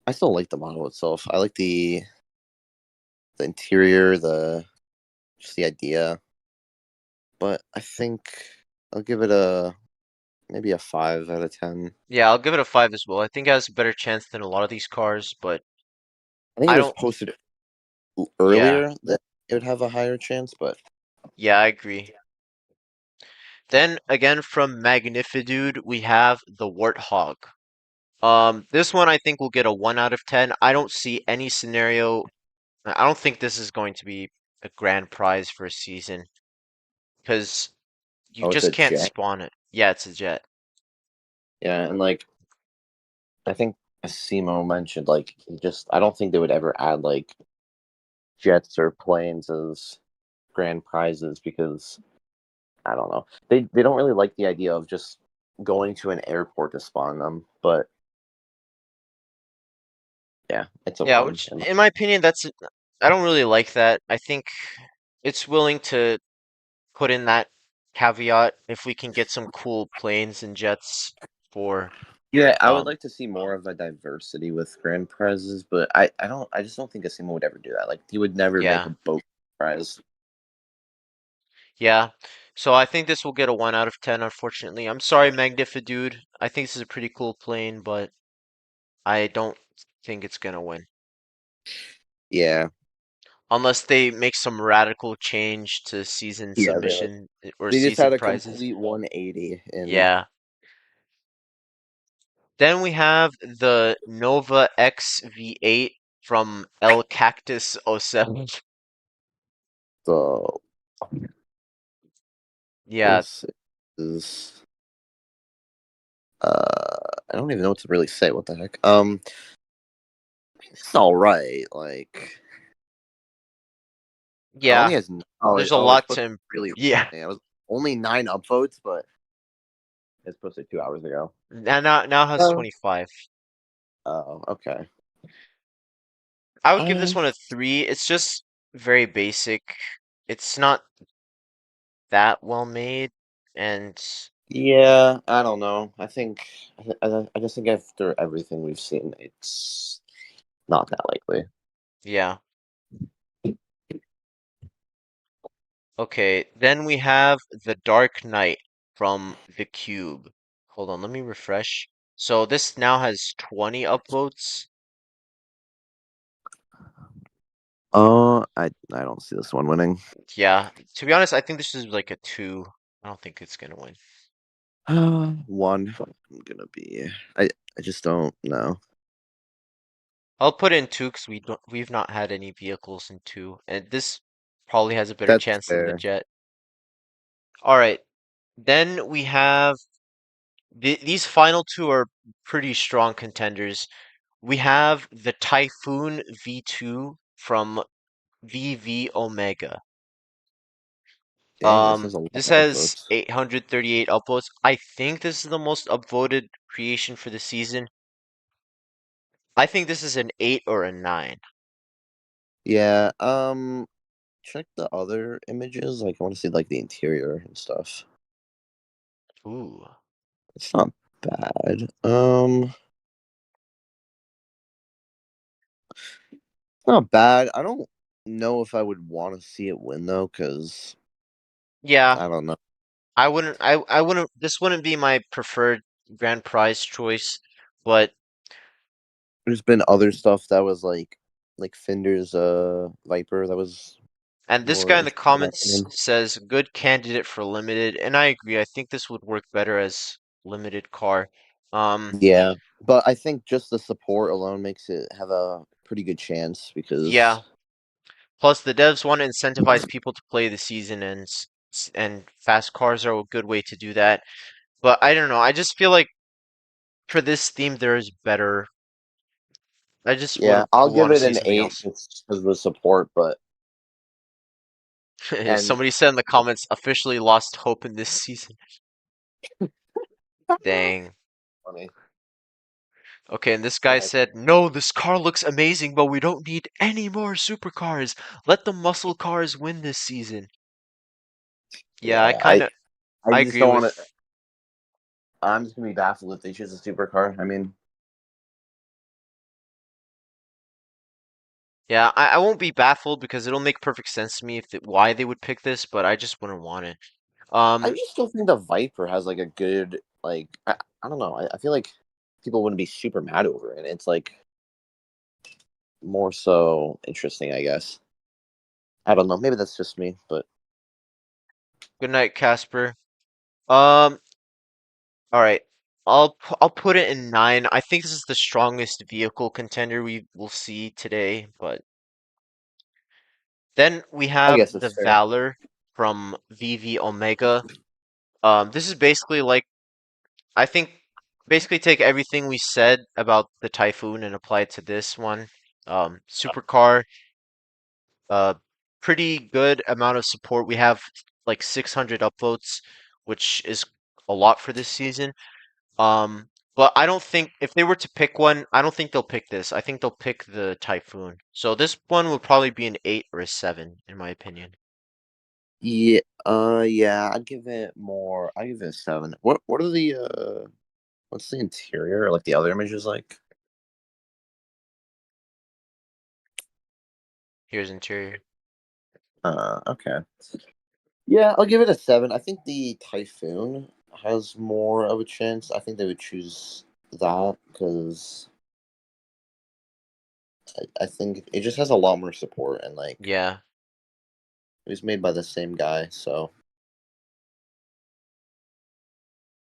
I still like the model itself. I like the interior, just the idea. But I think I'll give it maybe a 5 out of 10. yeah, I'll give it a 5 as well. I think it has a better chance than a lot of these cars, but I think I it was don't. posted Yeah, earlier that it would have a higher chance, but yeah, I agree. Then again from Magnifidude, we have the Warthog. This one I think will get a 1 out of 10. I don't see any scenario. I don't think this is going to be a grand prize for a season because you oh, it's just a can't jet. spawn it. Yeah, it's a jet. Yeah, and like I think Simo mentioned, like I don't think they would ever add like jets or planes as grand prizes because I don't know. They don't really like the idea of just going to an airport to spawn them, but yeah, it's a Yeah, one. which in my opinion, I don't really like that. I think it's willing to put in that caveat if we can get some cool planes and jets for Yeah, I would um like to see more of a diversity with grand prizes, but I just don't think Asimo would ever do that. Like he would never make yeah. a boat prize. Yeah. So I think this will get a 1 out of 10, unfortunately. I'm sorry, Magnifidude. I think this is a pretty cool plane, but I don't think it's gonna win. Yeah. Unless they make some radical change to season Yeah, submission or they just season had a prizes. complete 180 and Yeah. Then we have the Nova X V8 from El Cactus 07. the Yeah, this is I don't even know what to really say. What the heck? It's all right. Like it yeah. only has There's a it's lot supposed to to. be really Yeah. it was only 9 upvotes, but it's posted 2 hours ago. Now has Oh. 25. Oh, okay. I would give this one a 3. It's just very basic. It's not that well made, and Yeah, I don't know. I just think after everything we've seen, it's not that likely. yeah. Okay, then we have the Dark Knight from the Cube. Hold on, let me refresh. So this now has 20 upvotes. I don't see this one winning. Yeah, to be honest, I think this is like a 2. I don't think it's gonna win. One. I'm gonna be. I just don't know. I'll put in 2 because we've not had any vehicles in 2, and this probably has a better That's chance than the fair. Jet. All right, then we have these final 2 are pretty strong contenders. We have the Typhoon V2 from VV Omega. Dang, this has a lot This of has votes. 838 upvotes. I think this is the most upvoted creation for the season. I think this is an 8 or a 9. Yeah. Check the other images. Like, I want to see like the interior and stuff. Ooh. It's not bad. Not bad. I don't know if I would want to see it win though, because Yeah, I don't know. I wouldn't, this wouldn't be my preferred grand prize choice, but There's been other stuff that was like Finder's Viper that was and this more guy in the interesting in my comments opinion. says good candidate for limited, and I agree. I think this would work better as limited car. Yeah, but I think just the support alone makes it have a pretty good chance Yeah. because Plus, the devs want to incentivize people to play the season, and fast cars are a good way to do that. But I don't know. I just feel like for this theme, there is better. I just yeah, would I'll give want to it see an something 8 else. just because of the support. But and Somebody said in the comments, officially lost hope in this season. Dang. Funny. Okay, and this guy said, "No, this car looks amazing, but we don't need any more supercars. Let the muscle cars win this season." Yeah, I I just agree don't with. want to. I'm just gonna be baffled if they choose a supercar. I mean, Yeah, I won't be baffled because it'll make perfect sense to me why they would pick this, but I just wouldn't want it. I just still think the Viper has like a good like. I don't know. I feel like people wouldn't be super mad over it. It's like more so interesting, I guess. I don't know. Maybe that's just me, but Good night, Casper. Um, all right. I'll put it in 9. I think this is the strongest vehicle contender we will see today, but then we I have guess the it's fair. Valor from VV Omega. This is basically like I think basically take everything we said about the Typhoon and apply it to this one. Supercar, uh, pretty good amount of support. We have like 600 upvotes, which is a lot for this season. But I don't think if they were to pick one, I don't think they'll pick this. I think they'll pick the Typhoon. So this one will probably be an 8 or a 7, in my opinion. Yeah. Yeah. I'd give it more. I give it a 7. What are the what's the interior, like the other images like? Here's interior. Okay. Yeah, I'll give it a 7. I think the Typhoon has more of a chance. I think they would choose that because I think it just has a lot more support and like Yeah, it was made by the same guy, so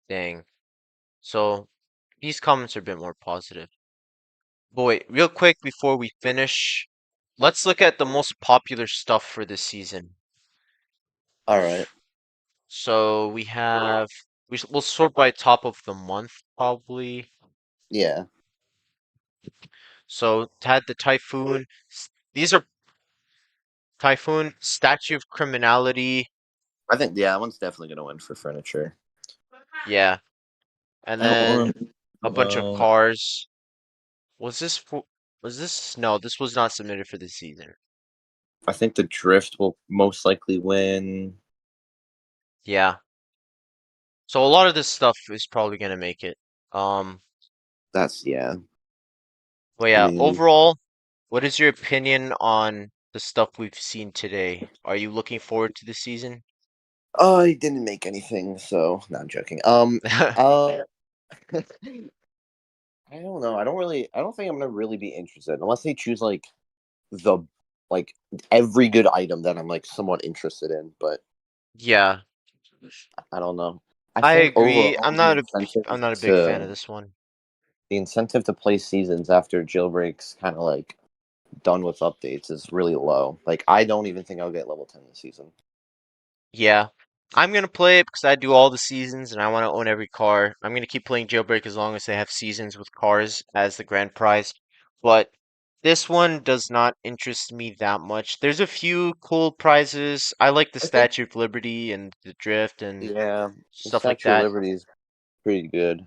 dang. So these comments are a bit more positive. But wait, real quick before we finish, let's look at the most popular stuff for this season. all right. So we have we'll sort by top of the month probably. Yeah. So had the Typhoon. These are Typhoon, Statue of Criminality. I think that one's definitely gonna win for furniture. Yeah, and I don't then want a bunch of cars. Was this for? Was this? No, this was not submitted for this season. I think the drift will most likely win. Yeah. So a lot of this stuff is probably gonna make it. That's yeah. But I yeah, mean, overall, what is your opinion on the stuff we've seen today? Are you looking forward to the season? oh, I didn't make anything, so no, I'm joking. I don't know. I don't think I'm gonna really be interested unless they choose the like every good item that I'm like somewhat interested in. But Yeah, I don't know. I I think agree. overall the I'm incentive not a big fan of to this one. play seasons after jailbreaks kind of like done with updates is really low. Like I don't even think I'll get level 10 this season. Yeah, I'm gonna play it because I do all the seasons and I want to own every car. I'm gonna keep playing Jailbreak as long as they have seasons with cars as the grand prize. But this one does not interest me that much. There's a few cool prizes. I like the I think Statue of Liberty and the drift and yeah, the stuff like Statue of that. Liberty is pretty good.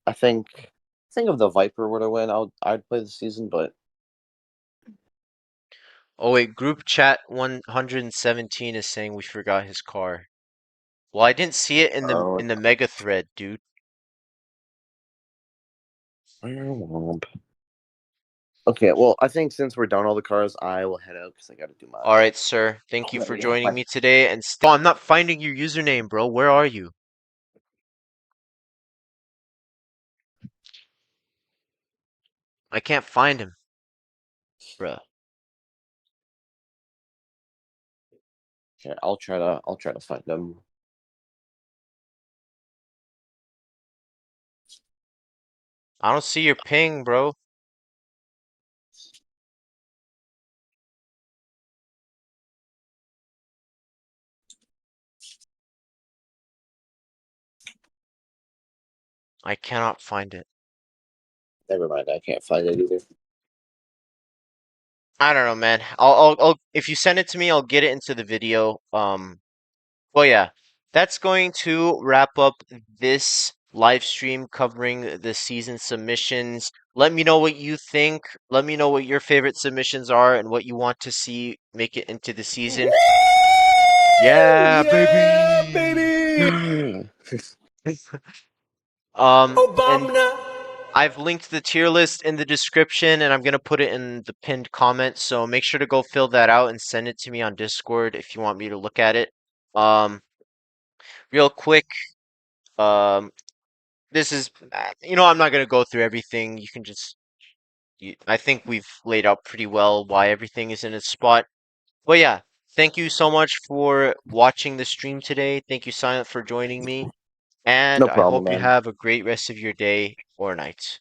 I think if the Viper were to win, I'd play the season, but Oh wait, group chat 117 is saying we forgot his car. Well, I didn't see it in the uh, mega thread, dude. okay. Well, I think since we're done all the cars, I will head out because I got to do my. All right, sir. Thank you for joining my me today. And oh, I'm not finding your username, bro. Where are you? I can't find him, bruh. Okay, I'll try to find them. I don't see your ping, bro. I cannot find it. Never mind, I can't find it either. I don't know, man. If you send it to me, I'll get it into the video. Well, yeah. that's going to wrap up this live stream covering the season submissions. Let me know what you think. Let me know what your favorite submissions are and what you want to see make it into the season. Yeah, baby. And I've linked the tier list in the description and I'm going to put it in the pinned comment. So make sure to go fill that out and send it to me on Discord if you want me to look at it. Real quick, this is, I'm not going to go through everything. You can just, I think we've laid out pretty well why everything is in its spot. But yeah, thank you so much for watching the stream today. Thank you, Silent, for joining me. And No I problem, hope you man. have a great rest of your day or night.